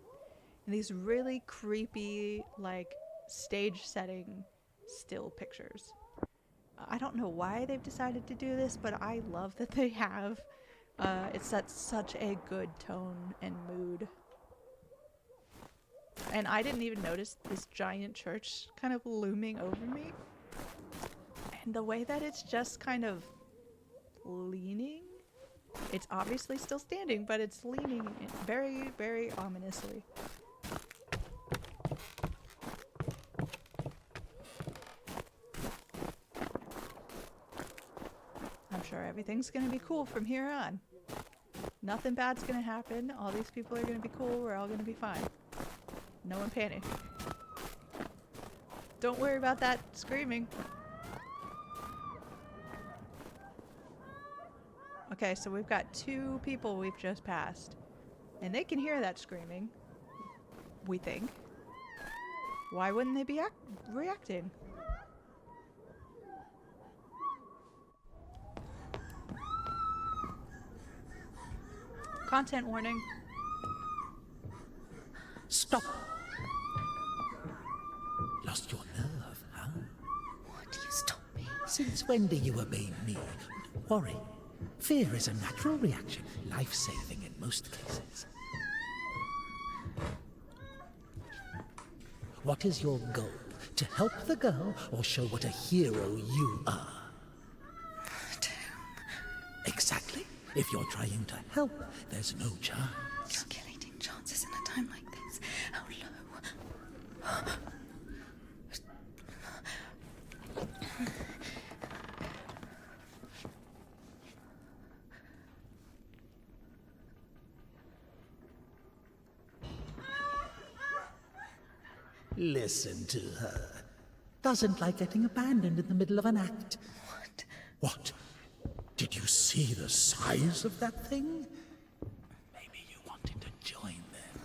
And these really creepy, like, stage setting still pictures. I don't know why they've decided to do this, but I love that they have. It sets such a good tone and mood. And I didn't even notice this giant church kind of looming over me. And the way that it's just kind of leaning. It's obviously still standing, but it's leaning very, very ominously. I'm sure everything's gonna be cool from here on. Nothing bad's gonna happen. All these people are gonna be cool. We're all gonna be fine. No one panic. Don't worry about that screaming. Okay, so we've got 2 people we've just passed. And they can hear that screaming. We think. Why wouldn't they be reacting? Content warning. Stop! Lost your nerve, huh? Would you stop me? Since when do you obey me? Don't worry. Fear is a natural reaction, life-saving in most cases. What is your goal? To help the girl or show what a hero you are? Exactly. If you're trying to help, there's no chance. Calculating chances in a time like this. How low? Listen to her. Doesn't like getting abandoned in the middle of an act. What? What? Did you see the size of that thing? Maybe you wanted to join them.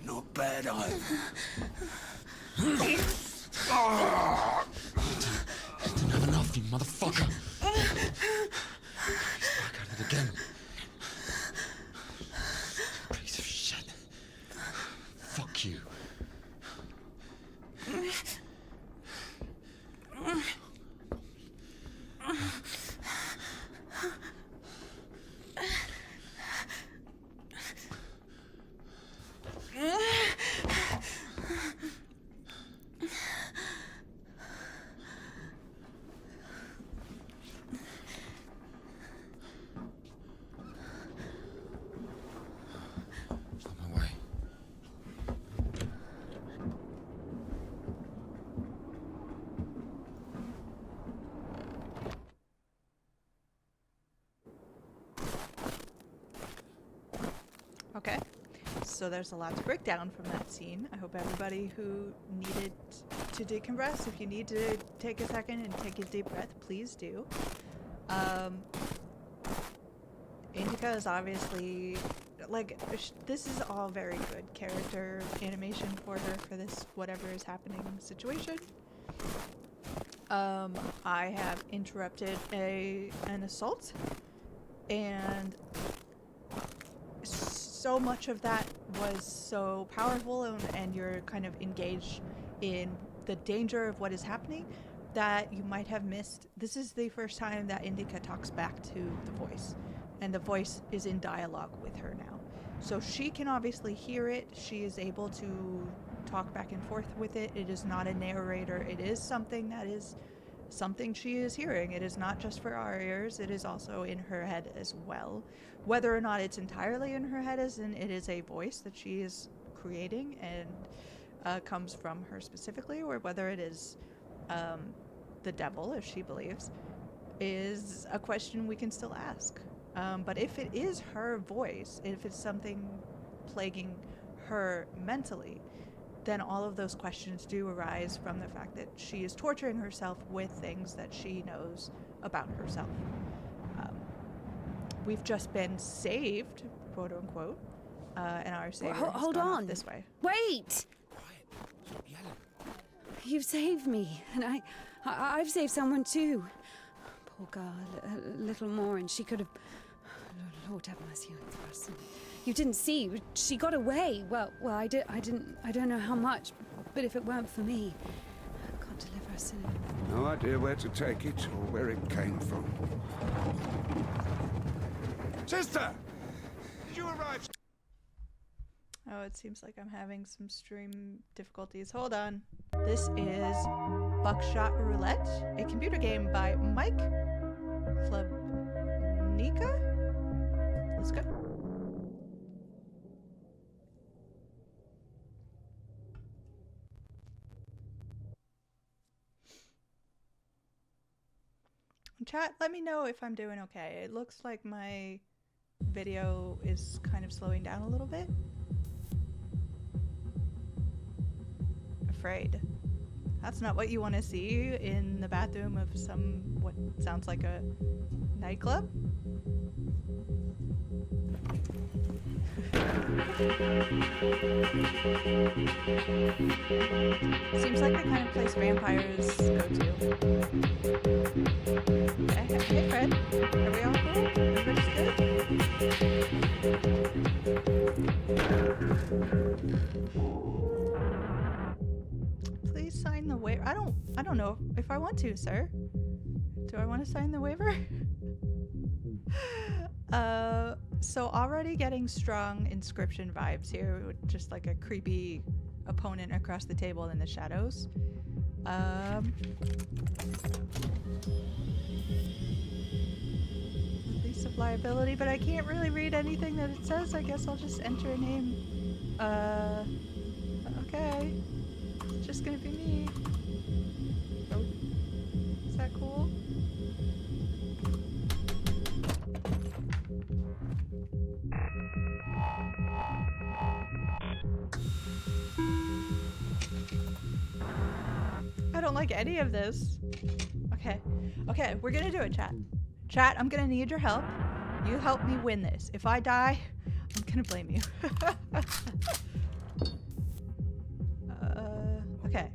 Not bad either. Didn't have enough, you motherfucker. He's back at it again. Piece of shit. Fuck you. On my way. Okay, so there's a lot to break down from that scene. I hope everybody who needed to decompress, if you need to take a second and take a deep breath, please do. Indika is obviously, like, this is all very good character animation for her for this whatever is happening situation. I have interrupted an assault, and so much of that was so powerful, and you're kind of engaged in the danger of what is happening that you might have missed. This is the first time that Indika talks back to the voice, and the voice is in dialogue with her now. So she can obviously hear it. She is able to talk back and forth with it. It is not a narrator. It is something that is something she is hearing. It is not just for our ears. It is also in her head as well. Whether or not it's entirely in her head, as in it is a voice that she is creating and comes from her specifically, or whether it is the devil, as she believes, is a question we can still ask. But if it is her voice, if it's something plaguing her mentally, then all of those questions do arise from the fact that she is torturing herself with things that she knows about herself. We've just been saved, quote unquote, and our savior has Hold gone off on. this way. Wait! Stop yelling. You've saved me, and I've saved someone too. Poor girl, a little more, and she could have. Lord have mercy on us. You didn't see. She got away. Well, I don't know how much, but if it weren't for me, God deliver us. No idea where to take it or where it came from. Sister! Did you arrive? Oh, it seems like I'm having some stream difficulties. Hold on. This is Buckshot Roulette, a computer game by Mike Indika. Let's go. Chat, let me know if I'm doing okay. It looks like my video is kind of slowing down a little bit. Afraid. That's not what you want to see in the bathroom of what sounds like a nightclub. Seems like the kind of place vampires go to. Hey Fred, are we all cool? Everybody's good? Please sign the waiver. I don't know if I want to, sir. Do I want to sign the waiver? So already getting strong inscription vibes here, with just like a creepy opponent across the table in the shadows. Release of liability, but I can't really read anything that it says. I guess I'll just enter a name. Okay. It's just gonna be me. Oh. Is that cool? I don't like any of this. Okay, we're gonna do it, chat. Chat, I'm gonna need your help. You help me win this. If I die, I'm gonna blame you. Okay.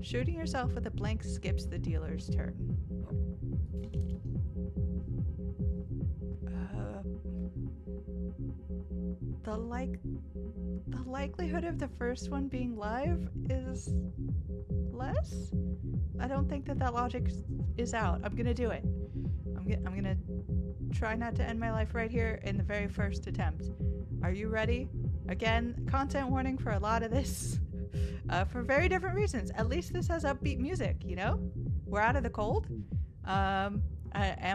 Shooting yourself with a blank skips the dealer's turn. The likelihood of the first one being live is less? I don't think that logic is out. I'm gonna do it. I'm gonna try not to end my life right here in the very first attempt. Are you ready? Again, content warning for a lot of this. For very different reasons. At least this has upbeat music, you know? We're out of the cold. Am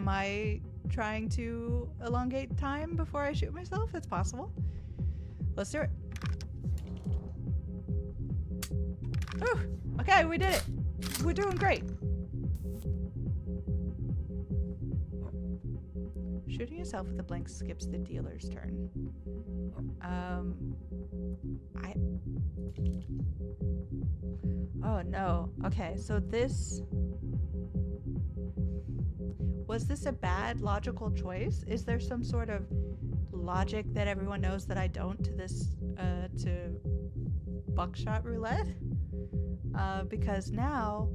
I trying to elongate time before I shoot myself? It's possible. Let's do it. Whew. Okay, we did it. We're doing great. Shooting yourself with a blank skips the dealer's turn. Oh no. Okay, so was this a bad logical choice? Is there some sort of logic that everyone knows that I don't to this, to Buckshot Roulette? Because now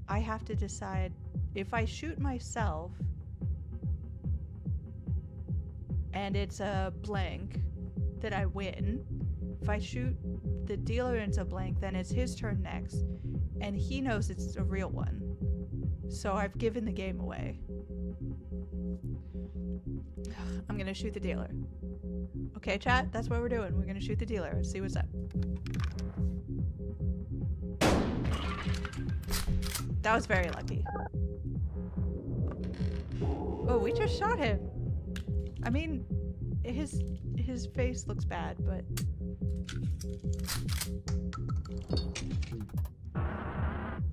I have to decide if I shoot myself, and it's a blank, that I win. If I shoot the dealer into a blank, then it's his turn next, and he knows it's a real one. So I've given the game away. I'm gonna shoot the dealer. Okay, chat, that's what we're doing. We're gonna shoot the dealer and see what's up. That was very lucky. Oh, we just shot him. I mean, his face looks bad, but...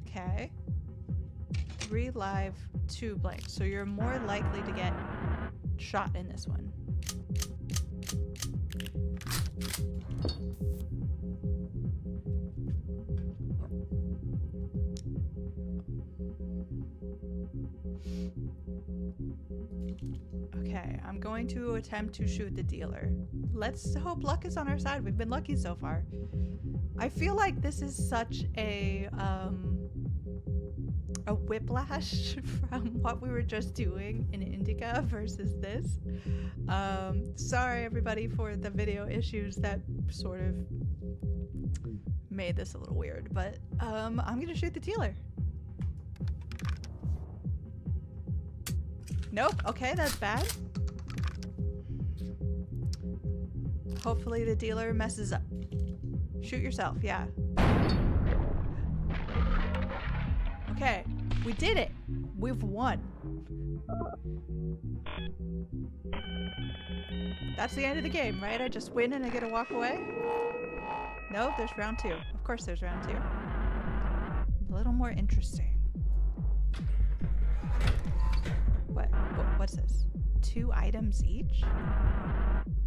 Okay. 3 live, 2 blank. So you're more likely to get shot in this one. Okay, I'm going to attempt to shoot the dealer. Let's hope luck is on our side. We've been lucky so far. I feel like this is such a whiplash from what we were just doing in Indika versus this. Sorry everybody for the video issues that sort of made this a little weird, but I'm gonna shoot the dealer. Nope, okay, that's bad. Hopefully the dealer messes up. Shoot yourself, yeah. Okay, we did it. We've won. That's the end of the game, right? I just win and I get to walk away? No, there's round 2. Of course there's round 2. A little more interesting. What's this? 2 items each?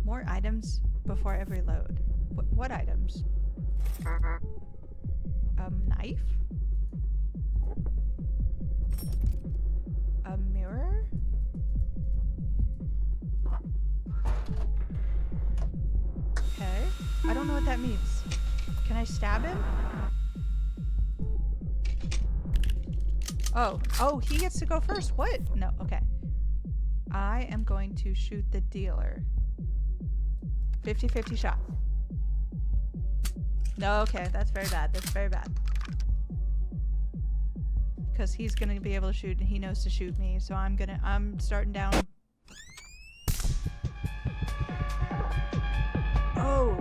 More items before every load. What items? Knife? A mirror? Okay. I don't know what that means. Can I stab him? Oh, he gets to go first. What? No, okay. I am going to shoot the dealer. 50-50 shot. No, okay, that's very bad. That's very bad. Because he's gonna be able to shoot and he knows to shoot me, so I'm starting down. Oh,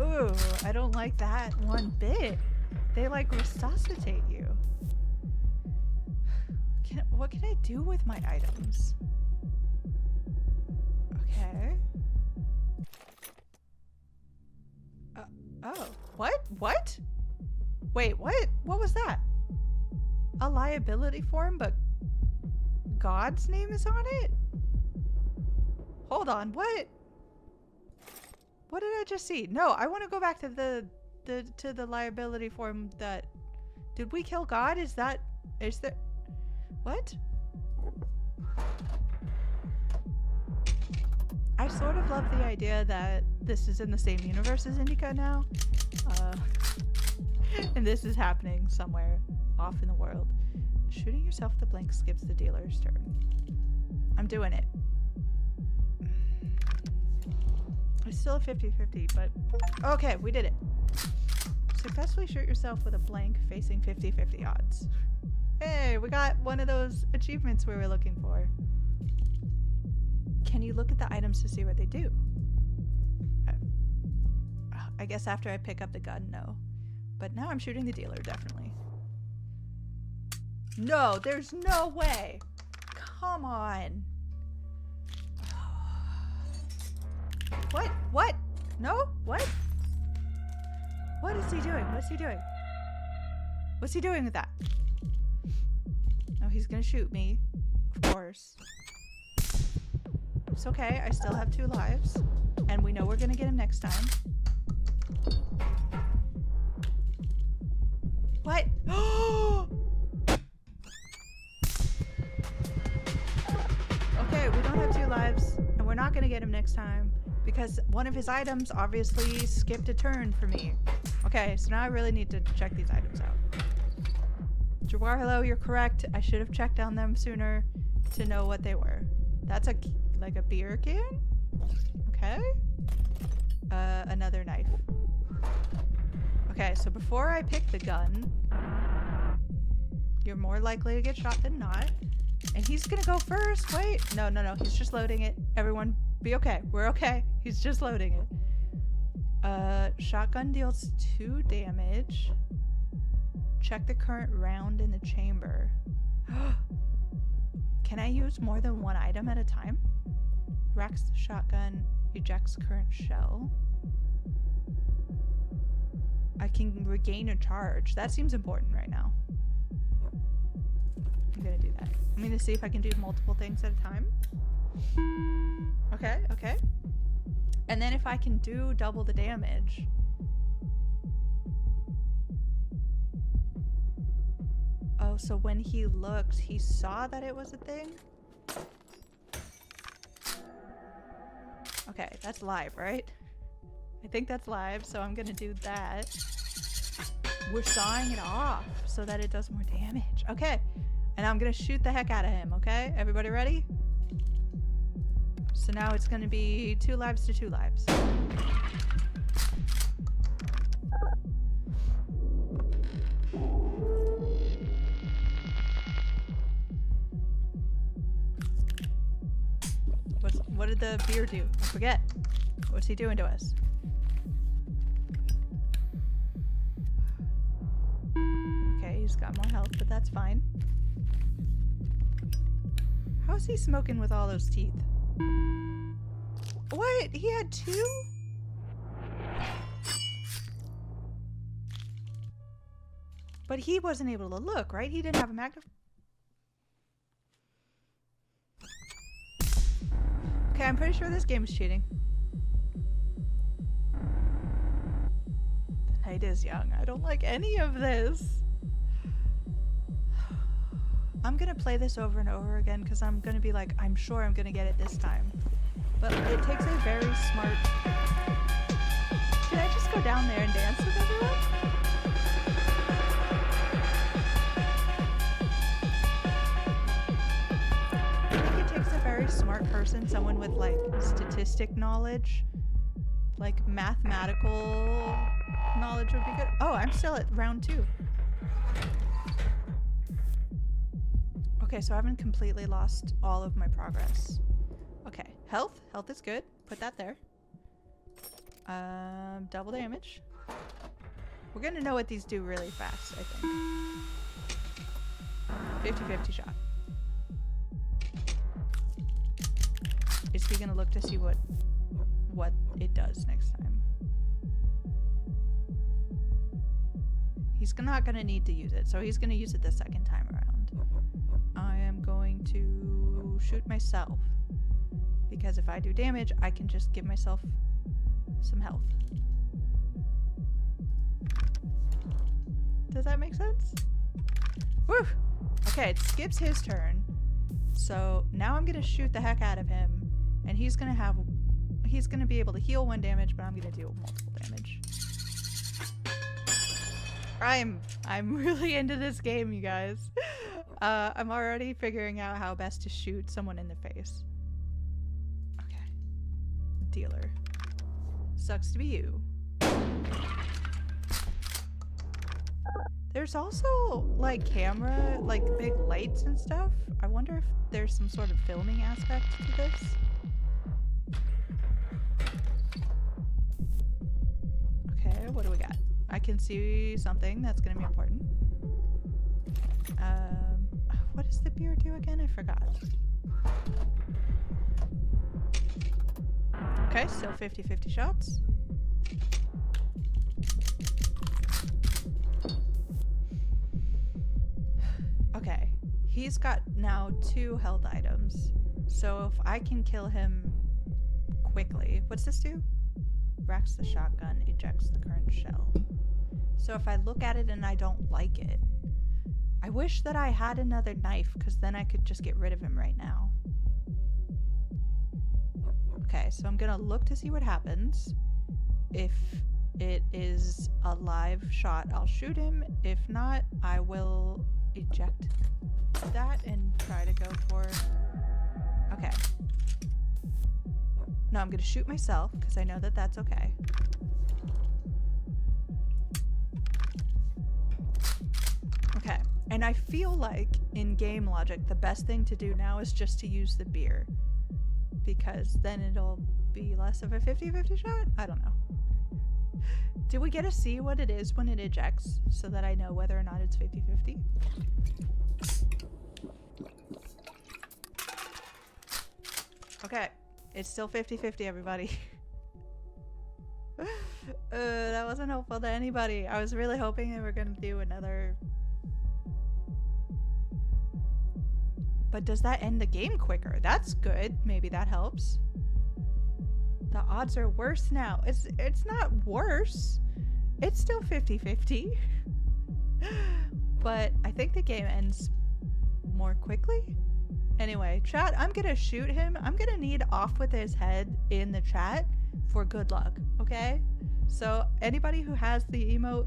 ooh, I don't like that one bit. They like resuscitate you. What can I do with my items? Okay. Oh, what? What? Wait, what? What was that? A liability form, but God's name is on it? Hold on, what? What did I just see? No, I want to go back to the liability form that... Did we kill God? Is there... What? I sort of love the idea that this is in the same universe as Indika now. And this is happening somewhere off in the world. Shooting yourself with a blank skips the dealer's turn. I'm doing it. It's still a 50-50, but... Okay, we did it. Successfully shoot yourself with a blank facing 50-50 odds. Hey, we got one of those achievements we were looking for. Can you look at the items to see what they do? I guess after I pick up the gun, no. But now I'm shooting the dealer, definitely. No, there's no way! Come on! What? What? No? What? What is he doing? What's he doing? What's he doing with that? Oh, he's gonna shoot me. Of course. It's okay, I still have 2 lives. And we know we're gonna get him next time. What? Okay, we don't have 2 lives, and we're not gonna get him next time because one of his items obviously skipped a turn for me. Okay, so now I really need to check these items out. Jawarlo, you're correct. I should have checked on them sooner to know what they were. That's like a beer can? Okay. Another knife. Okay, so before I pick the gun, you're more likely to get shot than not. And he's gonna go first. Wait. No, no, no. He's just loading it. Everyone be okay. We're okay. He's just loading it. Shotgun deals 2 damage. Check the current round in the chamber. Can I use more than 1 item at a time? Racks the shotgun, ejects current shell. I can regain a charge. That seems important right now. I'm gonna do that. I'm gonna see if I can do multiple things at a time. Okay, okay. And then if I can do double the damage. Oh, so when he looked, he saw that it was a thing? Okay, that's live, right? I think that's live, so I'm gonna do that. We're sawing it off so that it does more damage. Okay, and I'm gonna shoot the heck out of him, okay? Everybody ready? So now it's gonna be 2 lives to 2 lives. What did the beer do? I forget. What's he doing to us? Okay, he's got more health, but that's fine. How is he smoking with all those teeth? What? He had 2? But he wasn't able to look, right? He didn't have a magnifying. Okay, I'm pretty sure this game is cheating. The night is young. I don't like any of this. I'm gonna play this over and over again because I'm gonna be like, I'm sure I'm gonna get it this time. But it takes a very smart... Should I just go down there and dance with everyone? Very smart person, someone with like statistic knowledge, like mathematical knowledge would be good. Oh, I'm still at round 2. Okay, so I haven't completely lost all of my progress. Okay, health is good. Put that there. Double damage. We're gonna know what these do really fast, I think. 50-50 shot. Is he gonna look to see what it does next time? He's not gonna need to use it, so he's gonna use it the second time around. I am going to shoot myself, because if I do damage, I can just give myself some health. Does that make sense? Woo! Okay, it skips his turn. So now I'm gonna shoot the heck out of him. And he's gonna be able to heal 1 damage, but I'm gonna deal multiple damage. I'm really into this game, you guys. I'm already figuring out how best to shoot someone in the face. Okay. Dealer. Sucks to be you. There's also like camera, like big lights and stuff. I wonder if there's some sort of filming aspect to this. Okay, what do we got? I can see something that's gonna be important. What does the beer do again? I forgot. Okay, still 50-50 shots. Okay, he's got now 2 health items. So if I can kill him quickly, what's this do? Racks the shotgun, ejects the current shell. So if I look at it and I don't like it, I wish that I had another knife, because then I could just get rid of him right now. Okay, so I'm gonna look to see what happens. If it is a live shot, I'll shoot him. If not, I will eject that and try to go for... Okay. No, I'm gonna shoot myself because I know that that's okay. Okay, and I feel like in game logic, the best thing to do now is just to use the beer, because then it'll be less of a 50-50 shot? I don't know. Do we get to see what it is when it ejects so that I know whether or not it's 50-50? Okay, it's still 50-50, everybody. That wasn't helpful to anybody. I was really hoping they were gonna do another... But does that end the game quicker? That's good. Maybe that helps. The odds are worse now. It's not worse. It's still 50-50. But I think the game ends more quickly. Anyway, chat, I'm gonna shoot him. I'm gonna need off with his head in the chat for good luck, okay? So anybody who has the emote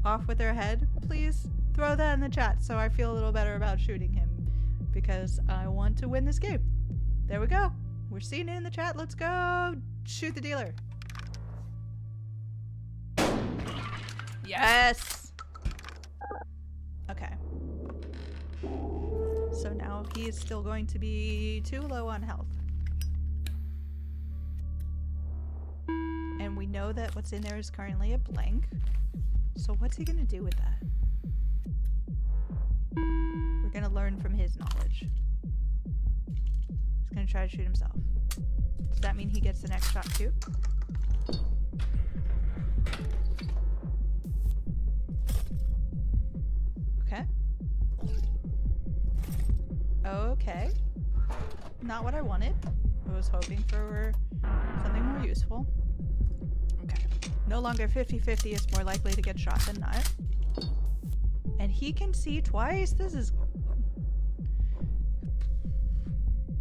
off with their head, please throw that in the chat so I feel a little better about shooting him, because I want to win this game. There we go. We're seeing it in the chat. Let's go shoot the dealer. Yes! Okay. So now he is still going to be too low on health. And we know that what's in there is currently a blank. So what's he gonna do with that? We're gonna learn from his knowledge. He's gonna try to shoot himself. Does that mean he gets the next shot too? Okay. Okay. Not what I wanted. I was hoping for something more useful. Okay. No longer 50-50, it's more likely to get shot than not. And he can see twice? This is...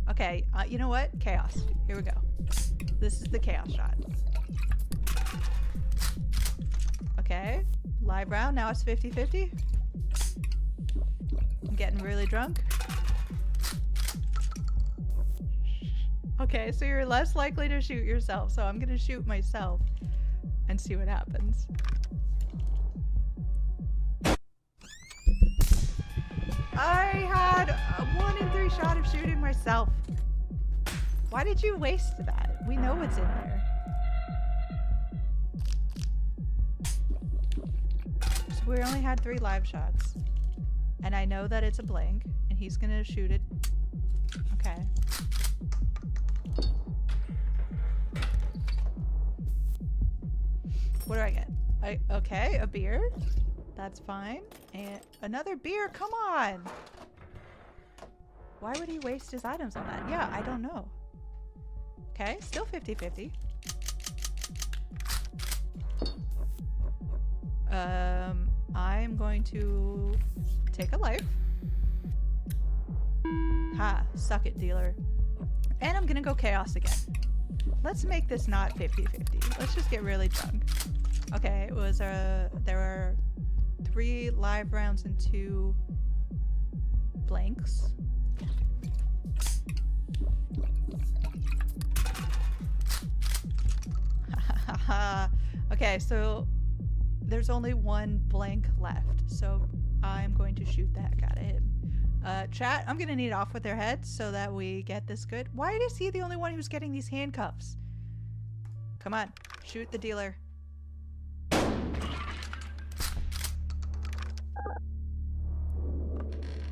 Okay, you know what? Chaos. Here we go. This is the chaos shot. Okay. Live round, now it's 50-50. I'm getting really drunk. Okay, so you're less likely to shoot yourself, so I'm gonna shoot myself and see what happens. I had a 1 in 3 shot of shooting myself. Why did you waste that? We know what's in there. So we only had 3 live shots. And I know that it's a blank, and he's gonna shoot it. Okay. What do I get? Okay, a beer. That's fine. And another beer, come on! Why would he waste his items on that? Yeah, I don't know. Okay, still 50-50. I'm going to take a life. Ha, suck it, dealer. And I'm gonna go chaos again. Let's make this not 50-50. Let's just get really drunk. Okay, it was there were 3 live rounds and 2 blanks. Okay, so there's only 1 blank left, so I'm going to shoot the heck out of him. Chat, I'm gonna need off with their heads so that we get this good. Why is he the only one who's getting these handcuffs? Come on, shoot the dealer.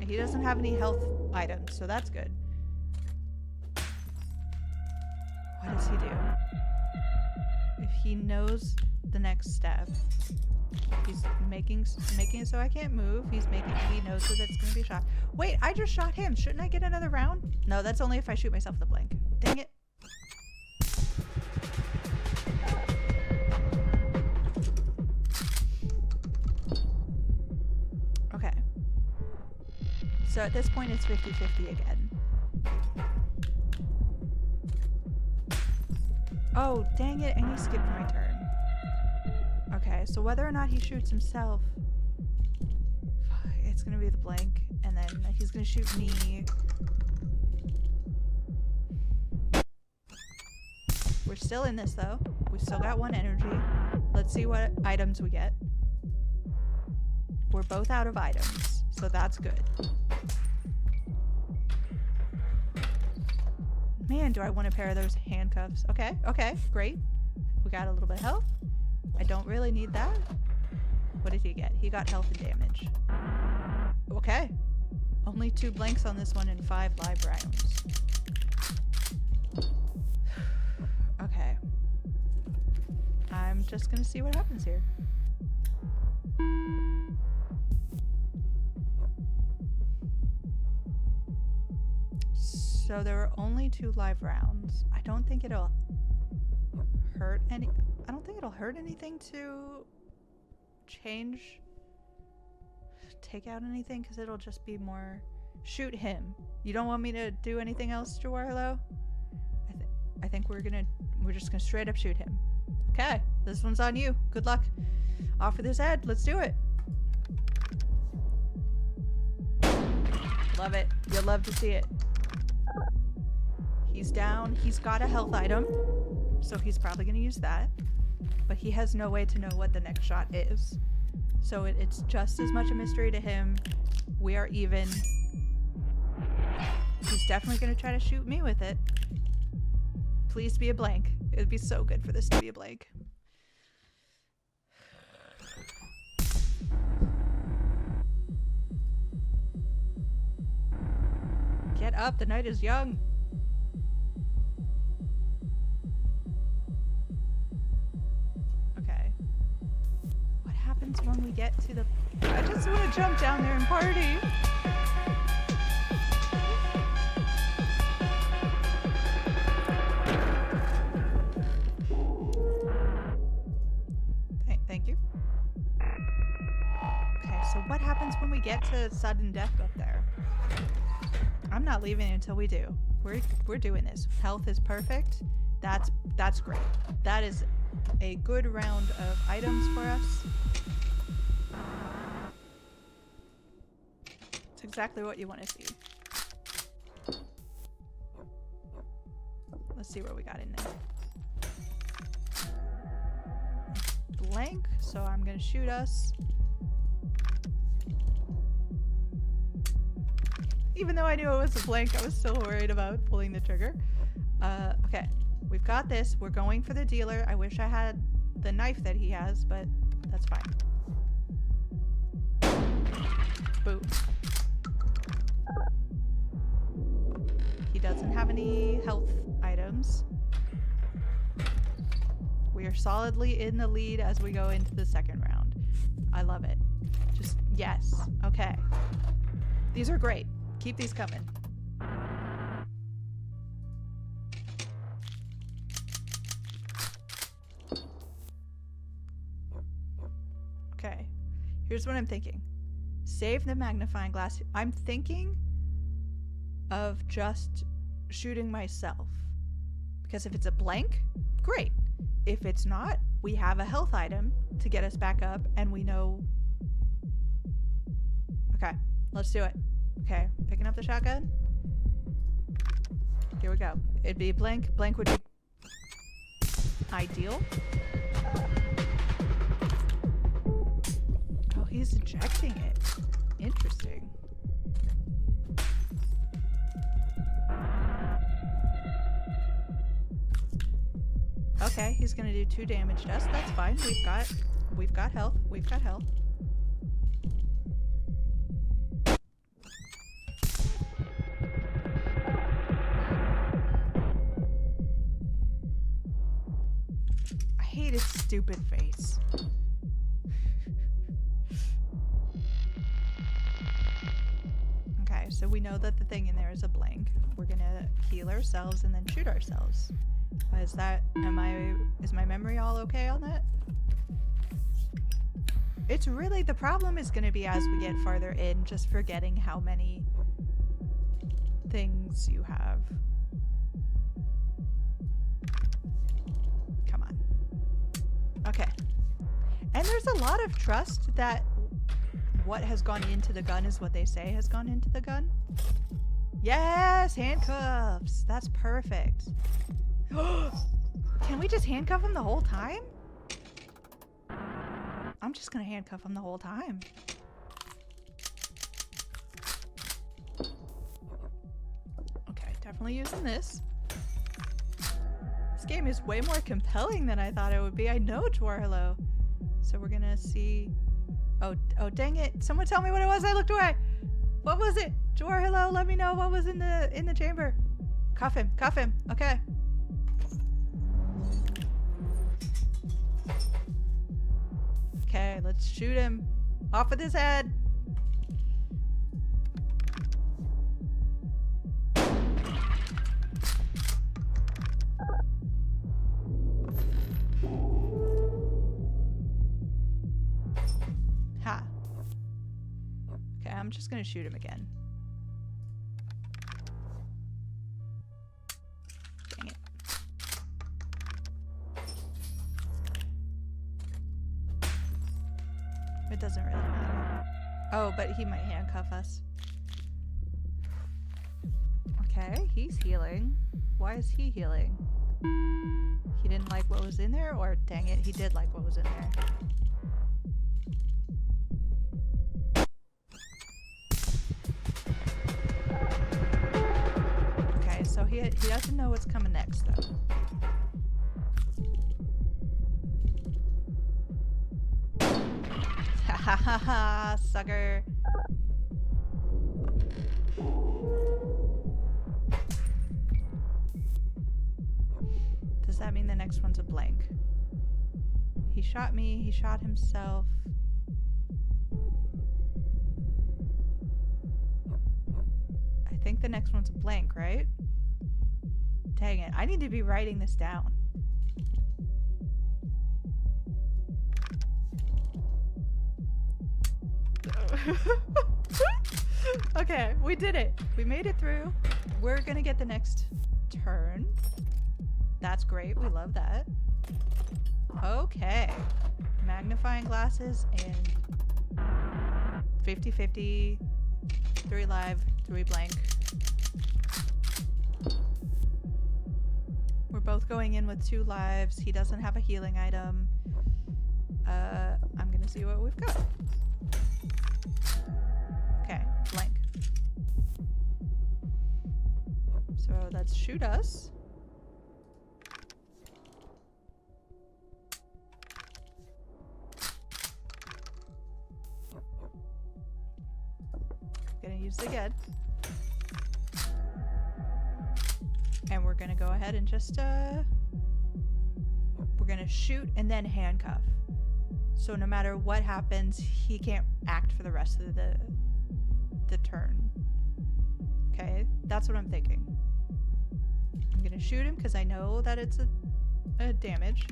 And he doesn't have any health items, so that's good. What does he do? If he knows the next step, he's making it so I can't move. He knows that it's gonna be a shot. Wait, I just shot him. Shouldn't I get another round? No, that's only if I shoot myself in the blank. Dang it. Okay. So at this point it's 50-50 again. Oh, dang it, and he skipped my turn. Okay, so whether or not he shoots himself, it's gonna be the blank, and then he's gonna shoot me. We're still in this though. We still got 1 energy. Let's see what items we get. We're both out of items, so that's good. Man, do I want a pair of those handcuffs. Okay, okay, great. We got a little bit of health. I don't really need that. What did he get? He got health and damage. Okay. Only 2 blanks on this one and 5 live rounds. Okay. I'm just gonna see what happens here. So there were only 2 live rounds. I don't think it'll hurt any. I don't think it'll hurt anything to change, take out anything, because it'll just be more. Shoot him. You don't want me to do anything else, Jawarlo? I think we're just gonna straight up shoot him. Okay, this one's on you. Good luck. Off with his head. Let's do it. Love it. You'll love to see it. He's down. He's got a health item, so he's probably going to use that. But he has no way to know what the next shot is. So it's just as much a mystery to him. We are even. He's definitely going to try to shoot me with it. Please be a blank. It would be so good for this to be a blank. Get up, the night is young. Okay. What happens when we get to the... I just want to jump down there and party. Thank you. Okay, so what happens when we get to sudden death up there? I'm not leaving until we do. We're doing this. Health is perfect. That's great. That is a good round of items for us. It's exactly what you want to see. Let's see what we got in there. Blank, so I'm gonna shoot us. Even though I knew it was a blank, I was still worried about pulling the trigger. Okay, we've got this. We're going for the dealer. I wish I had the knife that he has, but that's fine. Boom. He doesn't have any health items. We are solidly in the lead as we go into the second round. I love it. Just, yes. Okay. These are great. Keep these coming. Okay. Here's what I'm thinking. Save the magnifying glass. I'm thinking of just shooting myself. Because if it's a blank, great. If it's not, we have a health item to get us back up, and we know... Okay, let's do it. Okay, picking up the shotgun. Here we go. It'd be blank. Blank would be ideal. Oh, he's ejecting it. Interesting. Okay, he's gonna do 2 damage to us. That's fine. We've got health. We've got health. I hate his stupid face. Okay, so we know that the thing in there is a blank. We're gonna heal ourselves and then shoot ourselves. Is my memory all okay on that? It's really, the problem is going to be as we get farther in, just forgetting how many things you have. Come on. Okay. And there's a lot of trust that what has gone into the gun is what they say has gone into the gun. Yes, handcuffs. That's perfect. we just handcuff him the whole time? I'm just gonna handcuff him the whole time. Okay, definitely using this. This game is way more compelling than I thought it would be. I know Dwarhilo. So we're gonna see... Oh, dang it. Someone tell me what it was. I looked away. What was it? Dwarhilo, let me know what was in the chamber. Cuff him. Cuff him. Okay. Okay, let's shoot him. Off with his head. Ha. Okay, I'm just gonna shoot him again. Dang it. It doesn't really matter. Oh, but he might handcuff us. Okay, he's healing. Why is he healing? He didn't like what was in there? Or dang it, he did like what was in there. Okay, so he doesn't know what's coming next, though. Ha ha ha ha, sucker. Does that mean the next one's a blank? He shot me, he shot himself. I think the next one's a blank, right? Dang it, I need to be writing this down. Okay, we did it. We made it through. We're gonna get the next turn. That's great. We love that. Okay. Magnifying glasses and 50-50. 3 live, 3 blank. We're both going in with 2 lives. He doesn't have a healing item. I'm gonna see what we've got. Okay, blank. So let's shoot us. Gonna use it again. And we're gonna go ahead and just we're gonna shoot and then handcuff. So no matter what happens, he can't act for the rest of the turn. Okay, that's what I'm thinking. I'm gonna shoot him because I know that it's a damage.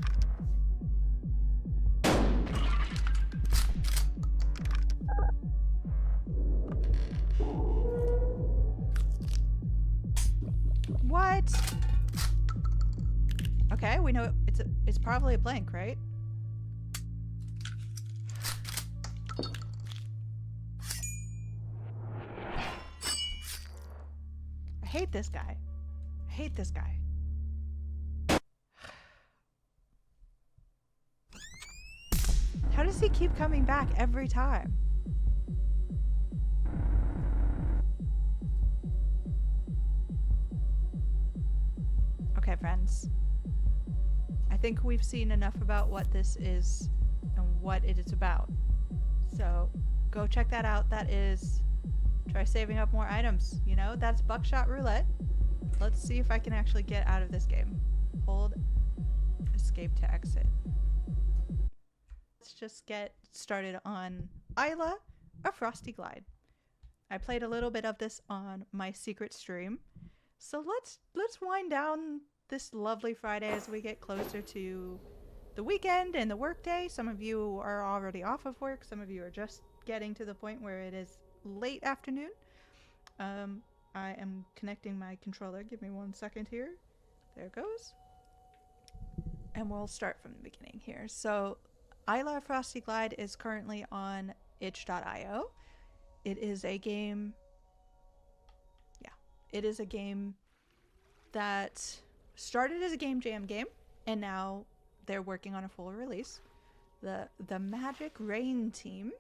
What? Okay, we know it's probably a blank, right? I hate this guy. I hate this guy. How does he keep coming back every time? Okay, friends. I think we've seen enough about what this is and what it is about. So, go check that out. That is... Try saving up more items. You know, that's Buckshot Roulette. Let's see if I can actually get out of this game. Hold escape to exit. Let's just get started on Isla, a Frosty Glide. I played a little bit of this on my secret stream. So let's wind down this lovely Friday as we get closer to the weekend and the workday. Some of you are already off of work. Some of you are just getting to the point where it is late afternoon. I am connecting my controller. Give me 1 second here. There it goes. And we'll start from the beginning here. So Isla Frosty Glide is currently on itch.io. It is a game... Yeah. It is a game that started as a game jam game And now they're working on a full release. The Magic Rain team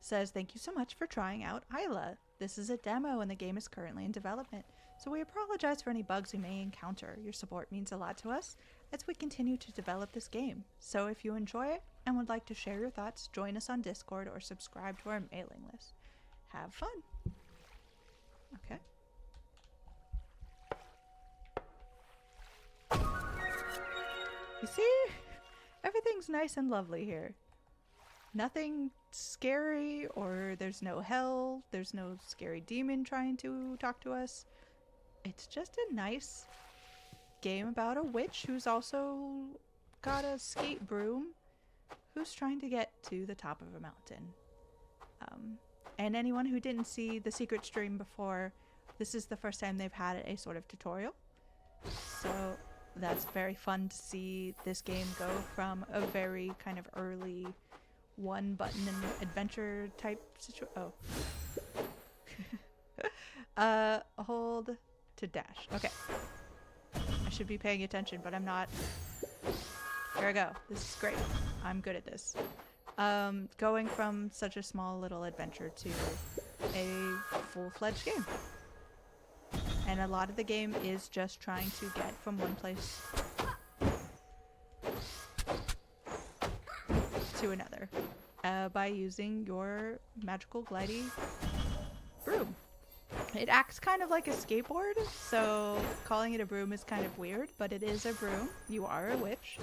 says, thank you so much for trying out Isla. This is a demo and the game is currently in development, so we apologize for any bugs we may encounter. Your support means a lot to us as we continue to develop this game. So if you enjoy it and would like to share your thoughts, join us on Discord or subscribe to our mailing list. Have fun. Okay. You see? Everything's nice and lovely here. Nothing scary, or there's no hell, there's no scary demon trying to talk to us. It's just a nice game about a witch who's also got a skate broom who's trying to get to the top of a mountain. And anyone who didn't see the secret stream before, this is the first time they've had a sort of tutorial. So that's very fun to see this game go from a very kind of early one button and adventure type situation. Oh. Hold to dash. Okay. I should be paying attention, but I'm not. There we go. This is great. I'm good at this. Going from such a small little adventure to a full-fledged game. And a lot of the game is just trying to get from one place to another by using your magical glidey broom. It acts kind of like a skateboard, so calling it a broom is kind of weird, but it is a broom. You are a witch,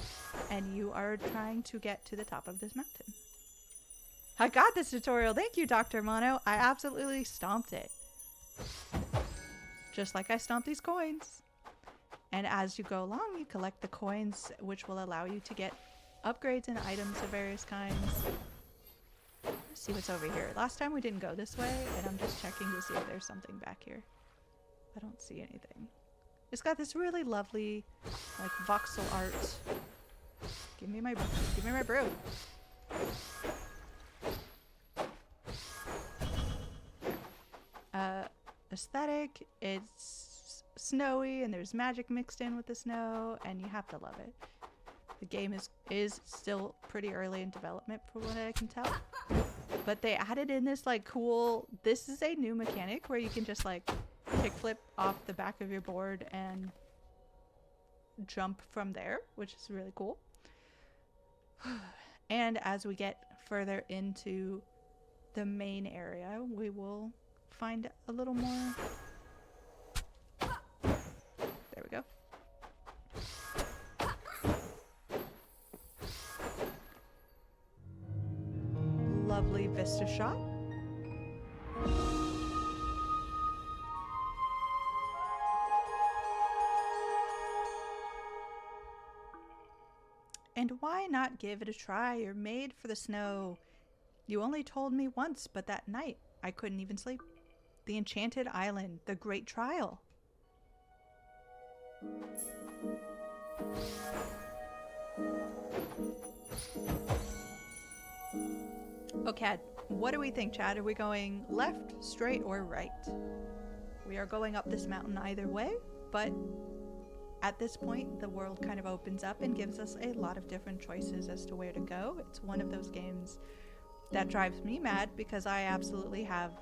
and you are trying to get to the top of this mountain. I got this tutorial. Thank you, Dr. Mono. I absolutely stomped it. Just like I stomped these coins. And as you go along, you collect the coins, which will allow you to get upgrades and items of various kinds. Let's see what's over here. Last time we didn't go this way, and I'm just checking to see if there's something back here. I don't see anything. It's got this really lovely, like, voxel art. Give me my broom. Aesthetic. It's snowy, and there's magic mixed in with the snow, and you have to love it. The game is still pretty early in development from what I can tell. But they added in this like cool, this is a new mechanic where you can just like kickflip off the back of your board and jump from there, which is really cool. And as we get further into the main area, we will find a little more. There we go. Lovely vista shot. And why not give it a try? You're made for the snow. You only told me once, but that night I couldn't even sleep. The Enchanted Island, the Great Trial. Okay, what do we think, Chad? Are we going left, straight, or right? We are going up this mountain either way, but at this point, the world kind of opens up and gives us a lot of different choices as to where to go. It's one of those games that drives me mad because I absolutely have,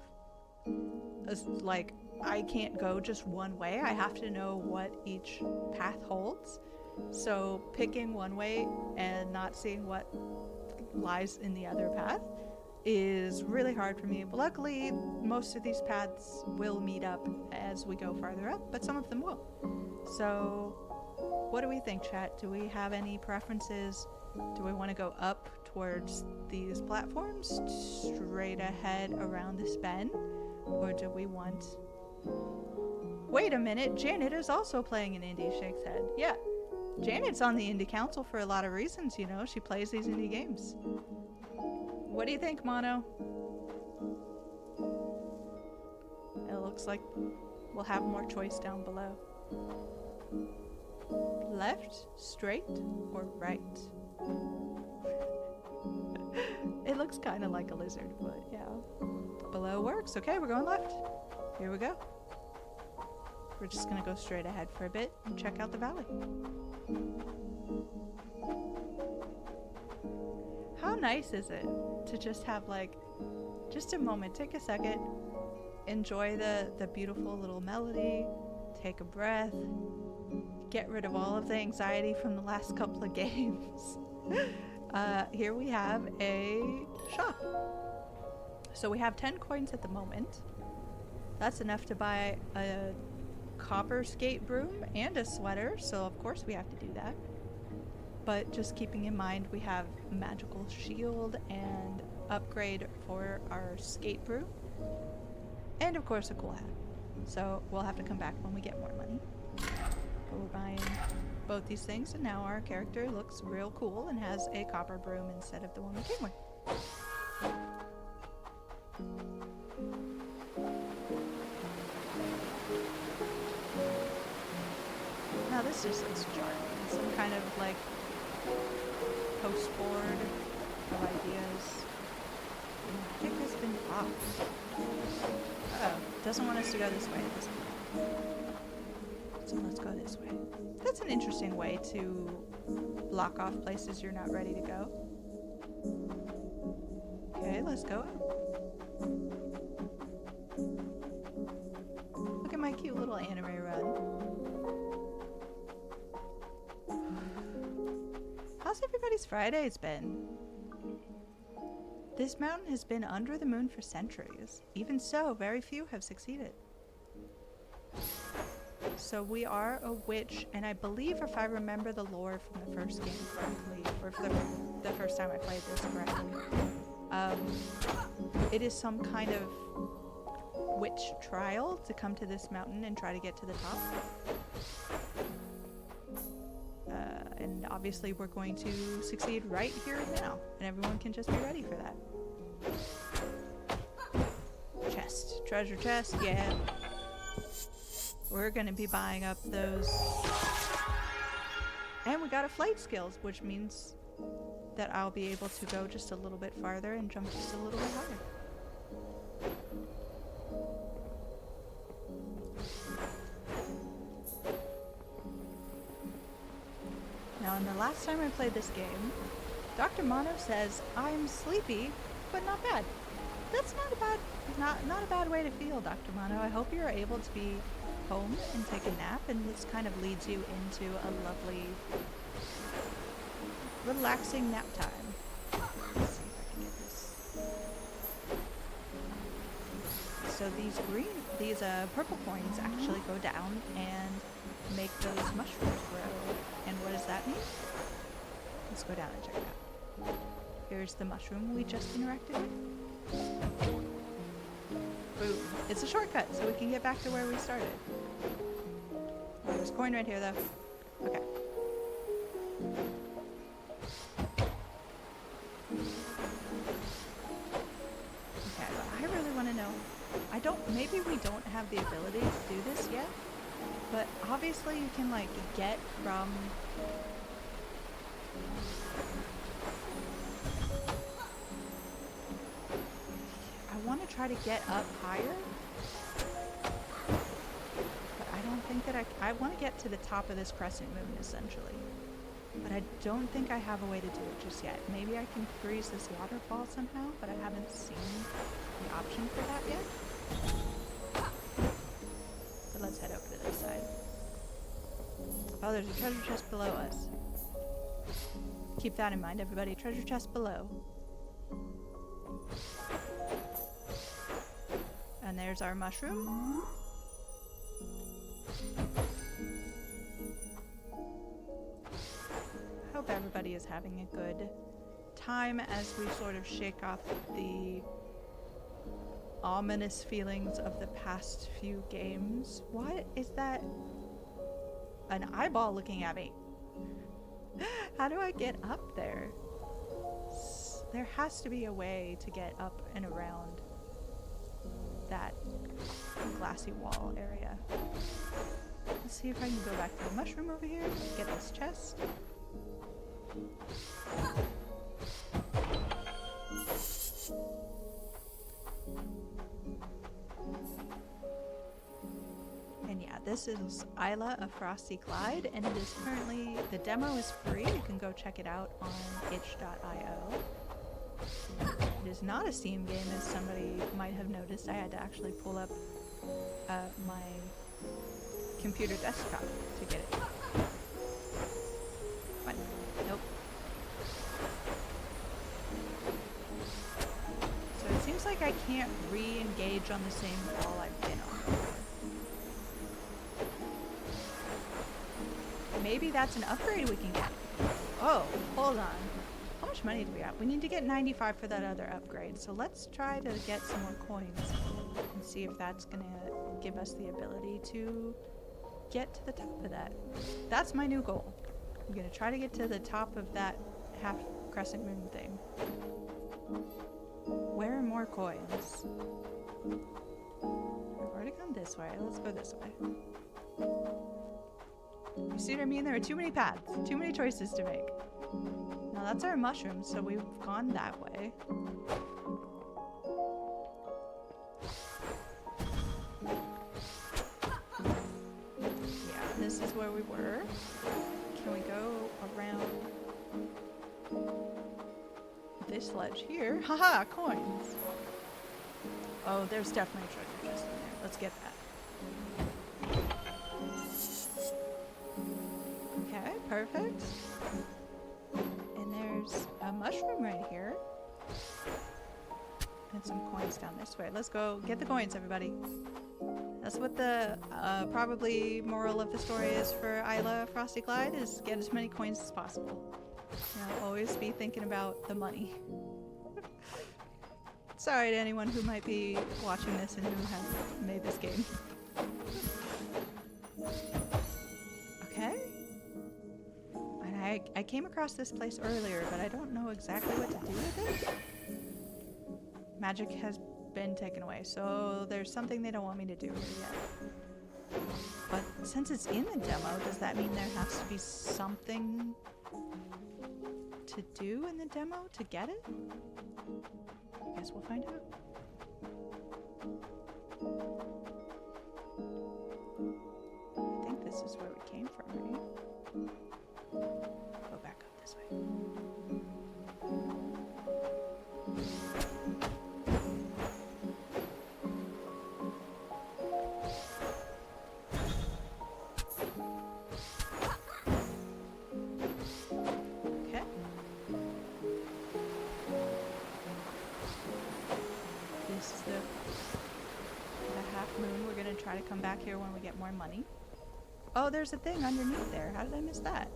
I can't go just one way. I have to know what each path holds. So picking one way and not seeing what lies in the other path is really hard for me. But luckily, most of these paths will meet up as we go farther up, but some of them will. So what do we think, chat? Do we have any preferences? Do we want to go up towards these platforms, straight ahead around this bend? Or do we want... Wait a minute, Janet is also playing an indie. Shakes head. Yeah, Janet's on the indie council for a lot of reasons, you know. She plays these indie games. What do you think, Mono? It looks like we'll have more choice down below. Left, straight, or right? It looks kind of like a lizard, but yeah. Below works. Okay, we're going left. Here we go. We're just gonna go straight ahead for a bit and check out the valley. nice is it to just have like just a moment, take a second, enjoy the beautiful little melody, take a breath, get rid of all of the anxiety from the last couple of games. Here we have a shop. So we have 10 coins at the moment. That's enough to buy a copper skate broom and a sweater, so of course we have to do that. But just keeping in mind we have a magical shield and upgrade for our skate broom. And of course a cool hat. So we'll have to come back when we get more money. But we're buying both these things, and now our character looks real cool and has a copper broom instead of the one we came with. Now this just looks charming. Some kind of like post board of ideas. Magic has been blocked. Uh-oh. Doesn't want us to go this way at this point. So let's go this way. That's an interesting way to block off places you're not ready to go. Okay, let's go. Look at my cute little anime run. How's everybody's Fridays been? This mountain has been under the moon for centuries. Even so, very few have succeeded. So we are a witch, and I believe, if I remember the lore from the first game correctly, or for the first time I played this correctly, it is some kind of witch trial to come to this mountain and try to get to the top. And obviously we're going to succeed right here and now, and everyone can just be ready for that. Chest. Treasure chest, yeah. We're gonna be buying up those. And we got a flight skills, which means that I'll be able to go just a little bit farther and jump just a little bit higher. Now, in the last time I played this game, Dr. Mono says I'm sleepy, but not bad. That's not a bad way to feel, Dr. Mono. I hope you're able to be home and take a nap, and this kind of leads you into a lovely, relaxing nap time. Let's see if I can get this. So these purple coins actually go down and make those mushrooms grow. And what does that mean? Let's go down and check it out. Here's the mushroom we just interacted with. Boom. It's a shortcut, so we can get back to where we started. There's a coin right here, though. Okay. Okay, but I really want to know. Maybe we don't have the ability to do this yet, but obviously you can, like, get from... I want to try to get up higher, but I don't think that I want to get to the top of this crescent moon, essentially. But I don't think I have a way to do it just yet. Maybe I can freeze this waterfall somehow, but I haven't seen the option for that yet. But let's head over to this side. Oh, there's a treasure chest below us. Keep that in mind, everybody. Treasure chest below. And there's our mushroom. I hope everybody is having a good time as we sort of shake off the ominous feelings of the past few games. What is that? An eyeball looking at me. How do I get up there? There has to be a way to get up and around that glassy wall area. Let's see if I can go back to the mushroom over here, get this chest. And yeah, this is Isla of Frosty Glide, and it is currently, the demo is free. You can go check it out on itch.io. It is not a Steam game, as somebody might have noticed. I had to actually pull up my computer desktop to get it. What? Nope. So it seems like I can't re-engage on the same wall I've been on before. Maybe that's an upgrade we can get. Oh, hold on. How much money do we have? We need to get 95 for that other upgrade. So let's try to get some more coins and see if that's gonna give us the ability to get to the top of that. That's my new goal. I'm gonna try to get to the top of that half crescent moon thing. Where are more coins? We've already gone this way. Let's go this way. You see what I mean? There are too many paths, too many choices to make. Now that's our mushroom, so we've gone that way. Yeah, this is where we were. Can we go around this ledge here? Haha, coins! Oh, there's definitely a treasure chest in there. Let's get that. Okay, perfect. And there's a mushroom right here. And some coins down this way. Let's go get the coins, everybody. That's what the probably moral of the story is for Isla Frosty Glide, is get as many coins as possible. You know, always be thinking about the money. Sorry to anyone who might be watching this and who has made this game. Okay. And I came across this place earlier, but I don't know exactly what to do with it. Magic has been taken away, so there's something they don't want me to do here yet. But since it's in the demo, does that mean there has to be something to do in the demo to get it? I guess we'll find out. I think this is where we came from, right? Go back up this way. Try to come back here when we get more money. Oh, there's a thing underneath there. How did I miss that?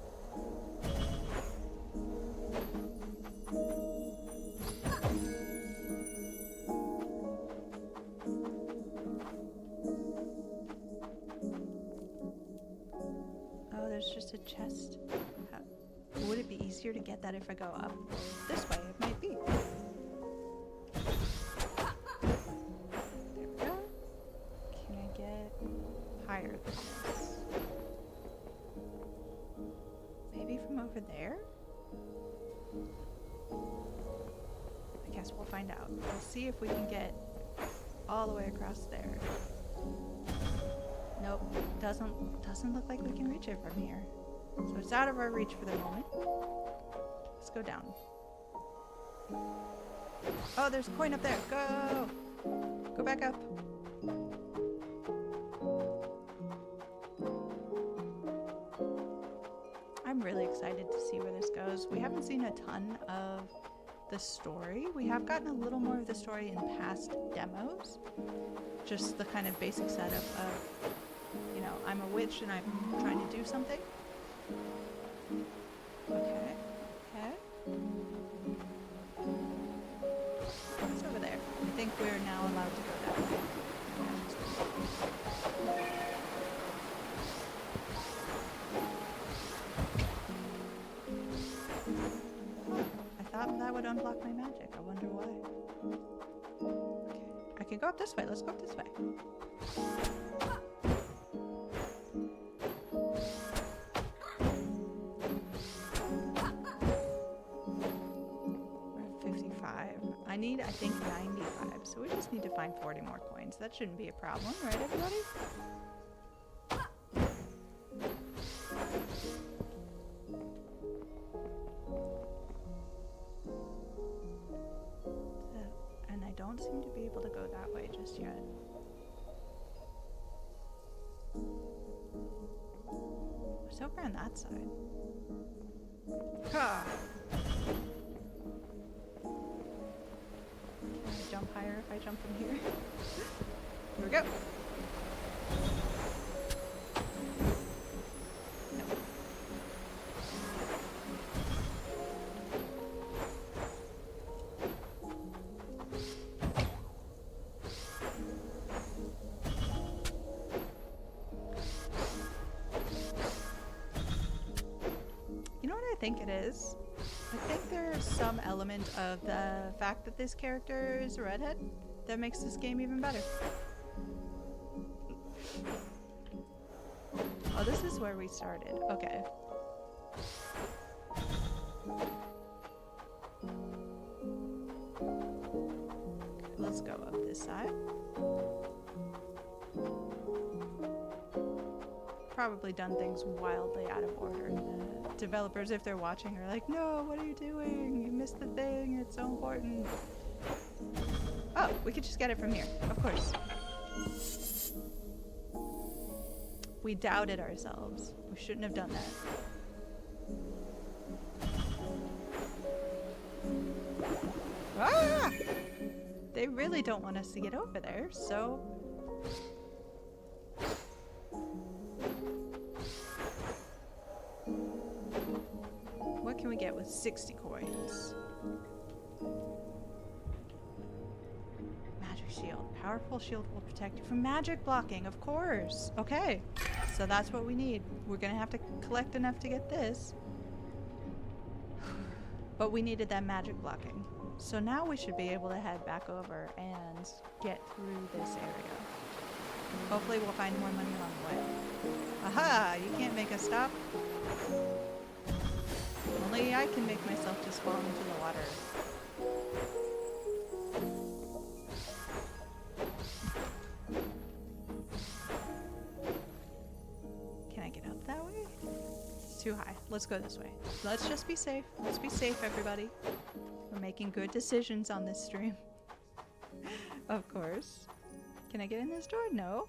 Oh, there's just a chest. Would it be easier to get that if I go up this way? It might be. Higher than this. Maybe from over there? I guess we'll find out. We'll see if we can get all the way across there. Nope, doesn't look like we can reach it from here. So it's out of our reach for the moment. Let's go down. Oh, there's a coin up there. Go! Go back up. I'm really excited to see where this goes. We haven't seen a ton of the story. We have gotten a little more of the story in past demos. Just the kind of basic setup of, you know, I'm a witch and I'm trying to do something. Okay. Okay. What's over there? I think we're now allowed to go that way. That would unblock my magic. I wonder why. Okay. I can go up this way. Let's go up this way. We're at 55. I need, I think, 95. So we just need to find 40 more coins. That shouldn't be a problem, right, everybody? don't seem to be able to go that way just yet. What's over on that side? Ha! Can I jump higher if I jump from here? Here we go! I think it is. I think there's some element of the fact that this character is a redhead that makes this game even better. Oh, this is where we started. Okay. Let's go up this side. Probably done things wildly out of order. The developers, if they're watching, are like, no, what are you doing? You missed the thing. It's so important. Oh, we could just get it from here. Of course. We doubted ourselves. We shouldn't have done that. Ah! They really don't want us to get over there, so... What can we get with 60 coins? Magic shield. Powerful shield will protect you from magic blocking, of course. Okay, so that's what we need. We're gonna have to collect enough to get this. But we needed that magic blocking. So now we should be able to head back over and get through this area. Hopefully we'll find more money along the way. Aha! You can't make us stop. Only I can make myself just fall into the water. Can I get up that way? It's too high. Let's go this way. Let's just be safe. Let's be safe, everybody. We're making good decisions on this stream. Of course. Can I get in this door? No.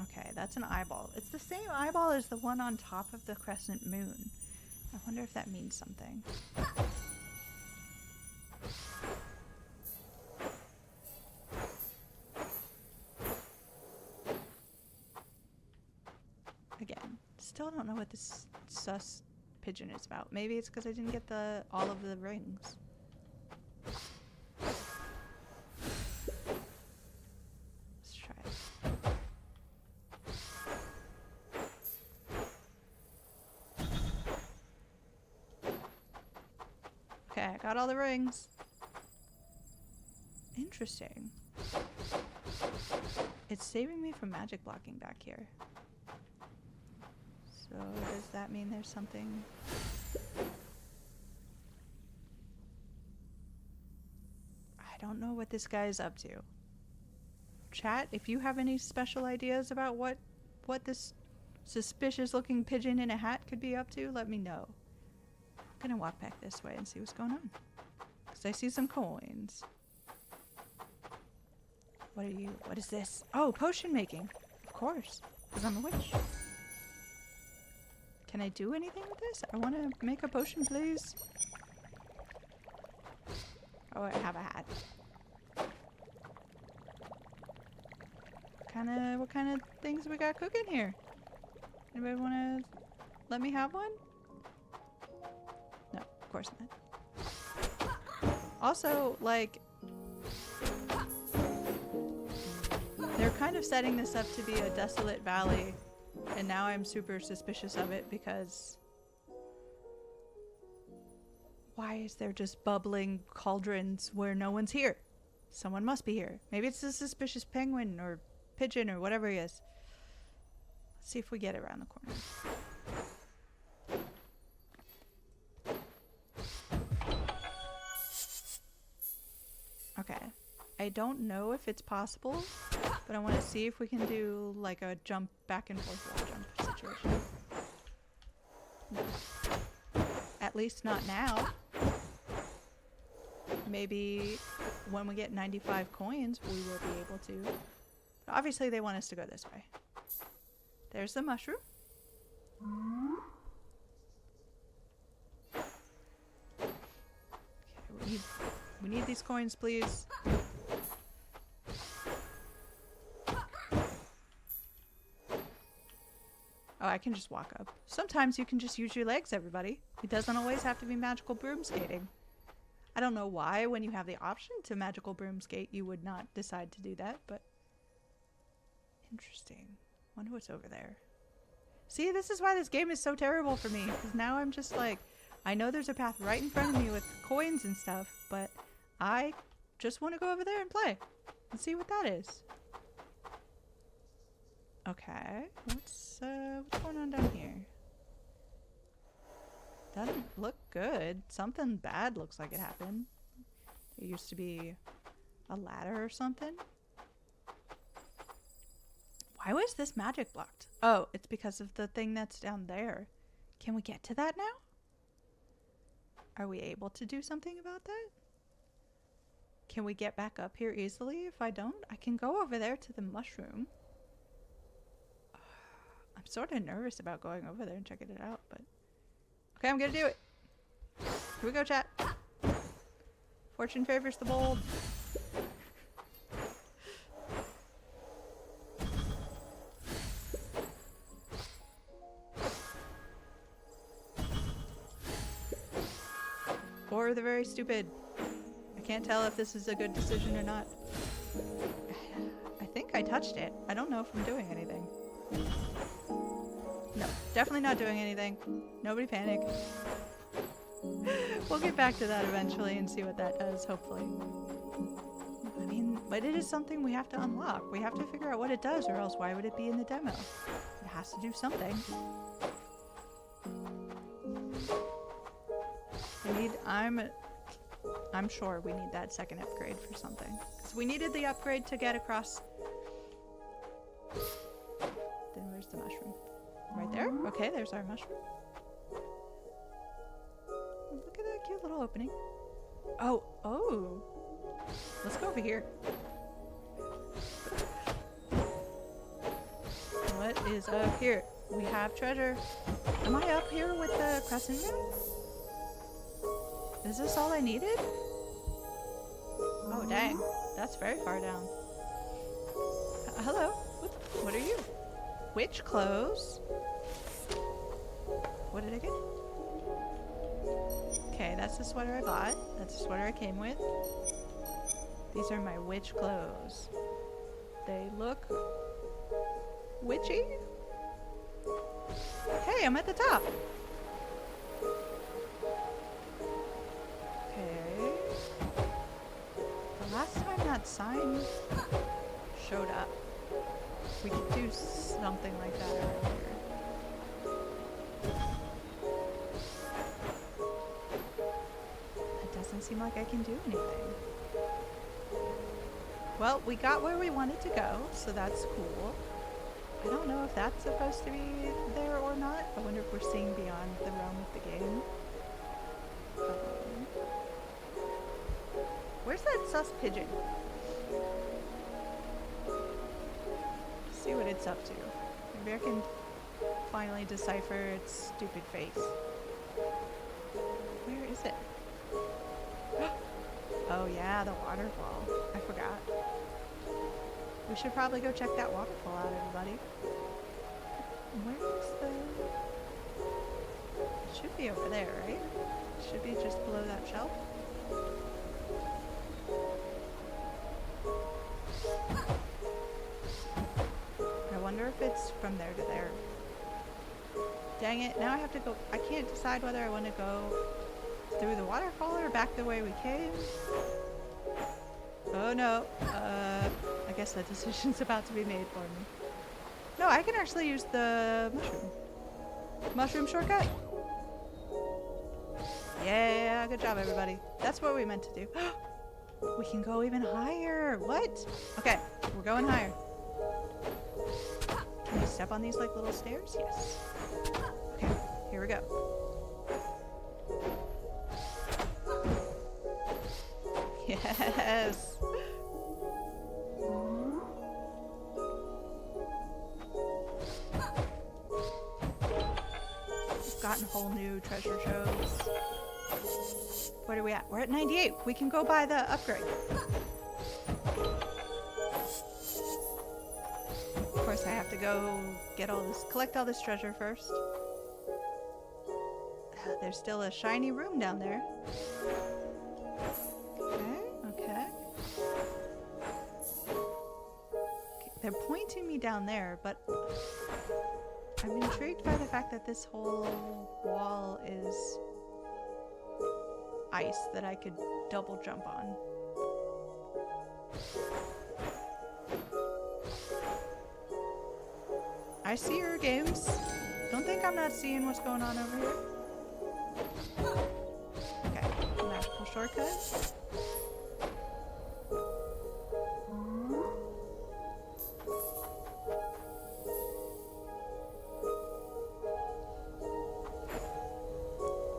Okay, that's an eyeball. It's the same eyeball as the one on top of the crescent moon. I wonder if that means something. Again, still don't know what this sus pigeon is about. Maybe it's because I didn't get all of the rings. Let's try it. Okay, I got all the rings. Interesting. It's saving me from magic blocking back here. So does that mean there's something? I don't know what this guy's up to. Chat, if you have any special ideas about what this suspicious looking pigeon in a hat could be up to, let me know. I'm gonna walk back this way and see what's going on. Because I see some coins. What are you? What is this? Oh, potion making. Of course. Because I'm a witch. Can I do anything with this? I want to make a potion, please. Oh, I have a hat. What kind of things we got cooking here? Anybody want to let me have one? No, of course not. Also, like, they're kind of setting this up to be a desolate valley, and now I'm super suspicious of it because why is there just bubbling cauldrons where no one's here? Someone must be here. Maybe it's a suspicious penguin or pigeon or whatever he is. Let's see if we get around the corner. Okay. I don't know if it's possible, but I want to see if we can do like a jump back and forth wall jump situation. No. At least not now. maybe when we get 95 coins, we will be able to. But obviously, they want us to go this way. There's the mushroom. Okay, we need these coins, please. Oh, I can just walk up. Sometimes you can just use your legs, everybody. It doesn't always have to be magical broom skating. I don't know why when you have the option to magical broom skate, you would not decide to do that, but interesting. Wonder what's over there. See, this is why this game is so terrible for me, because now I'm just like, I know there's a path right in front of me with coins and stuff, but I just want to go over there and play and see what that is. Okay, what's going on down here? Doesn't look good. Something bad looks like it happened. There used to be a ladder or something. Why was this magic blocked? Oh, it's because of the thing that's down there. Can we get to that now? Are we able to do something about that? Can we get back up here easily? If I don't, I can go over there to the mushroom. I'm sort of nervous about going over there and checking it out, but okay, I'm gonna do it. Here we go, chat. Fortune favors the bold. Or the very stupid. I can't tell if this is a good decision or not. I think I touched it. I don't know if I'm doing anything. No, definitely not doing anything. Nobody panic. We'll get back to that eventually and see what that does, hopefully. I mean, but it is something we have to unlock. We have to figure out what it does, or else why would it be in the demo? It has to do something. I'm sure we need that second upgrade for something. Because we needed the upgrade to get across. Then where's the mushroom? Right there? Okay, there's our mushroom. Look at that cute little opening. Oh. Let's go over here. What is up here? We have treasure. Am I up here with the crescent moon? Is this all I needed? Oh, dang. That's very far down. Hello? What are you? Witch clothes? What did I get? Okay, that's the sweater I bought. That's the sweater I came with. These are my witch clothes. They look witchy. Hey, I'm at the top. Okay. The last time that sign showed up, we could do something like that earlier. It doesn't seem like I can do anything. Well, we got where we wanted to go, so that's cool. I don't know if that's supposed to be there or not. I wonder if we're seeing beyond the realm of the game. Where's that sus pigeon? Let's see what it's up to. Maybe I can finally decipher its stupid face. Where is it? Oh yeah, the waterfall. I forgot. We should probably go check that waterfall out, everybody. Where's the... It should be over there, right? It should be just below that shelf. I wonder if it's from there to there. Dang it, now I have to go... I can't decide whether I want to go through the waterfall or back the way we came. Oh no. I guess that decision's about to be made for me. No, I can actually use the mushroom. Mushroom shortcut. Yeah, good job, everybody. That's what we meant to do. We can go even higher. What? Okay, we're going higher. Can we step on these like little stairs? Yes. Okay, here we go. Yes. We've gotten whole new treasure shows. What are we at? We're at 98. We can go buy the upgrade. Of course, I have to go get all this, collect all this treasure first. There's still a shiny room down there. Okay. They're pointing me down there, but I'm intrigued by the fact that this whole wall is ice that I could double jump on. I see your games. Don't think I'm not seeing what's going on over here. Okay, magical shortcut.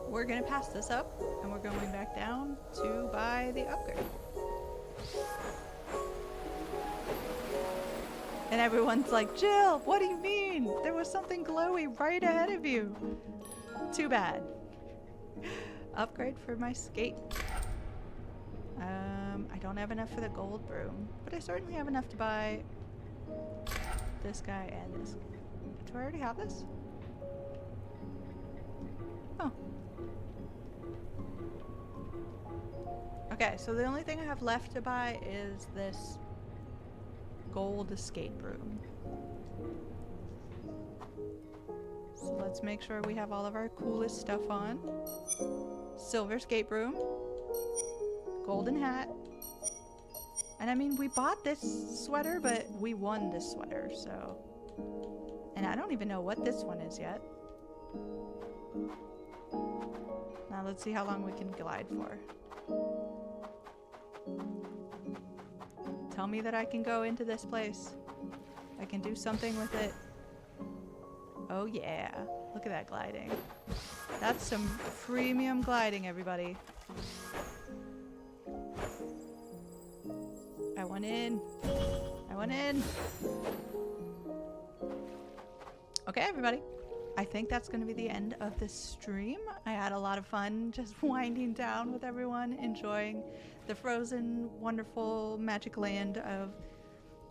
We're gonna pass this up, and we're going back down to buy the upgrade. And everyone's like, Jill, what do you mean? There was something glowy right ahead of you. Too bad. Upgrade for my skate. I don't have enough for the gold broom, but I certainly have enough to buy this guy and this. Do I already have this? Oh. Okay, so the only thing I have left to buy is this gold escape room. So let's make sure we have all of our coolest stuff on. Silver escape room. Golden hat. And I mean, we bought this sweater, but we won this sweater, so... And I don't even know what this one is yet. Now let's see how long we can glide for. Tell me that I can go into this place. I can do something with it. Oh yeah. Look at that gliding. That's some premium gliding, everybody. I went in. I went in. Okay, everybody. I think that's going to be the end of this stream. I had a lot of fun just winding down with everyone, enjoying the frozen, wonderful, magic land of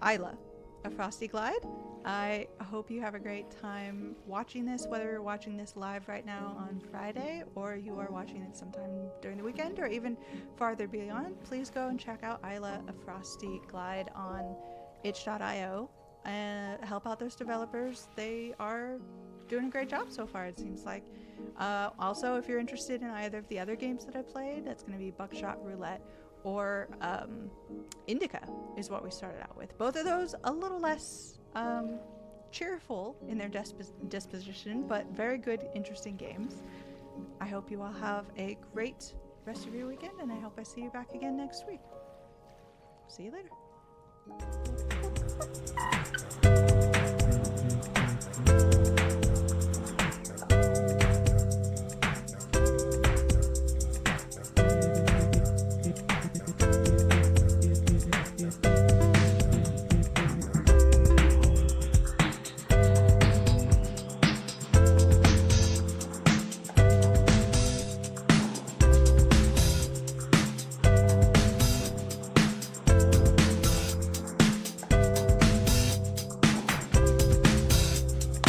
Isla, a Frosty Glide. I hope you have a great time watching this, whether you're watching this live right now on Friday or you are watching it sometime during the weekend or even farther beyond. Please go and check out Isla, a Frosty Glide on itch.io and help out those developers. They are doing a great job so far, it seems like. Also, if you're interested in either of the other games that I played, that's going to be Buckshot Roulette or Indika is what we started out with. Both of those a little less cheerful in their disposition, but very good, interesting games. I hope you all have a great rest of your weekend, and I hope I see you back again next week. See you later.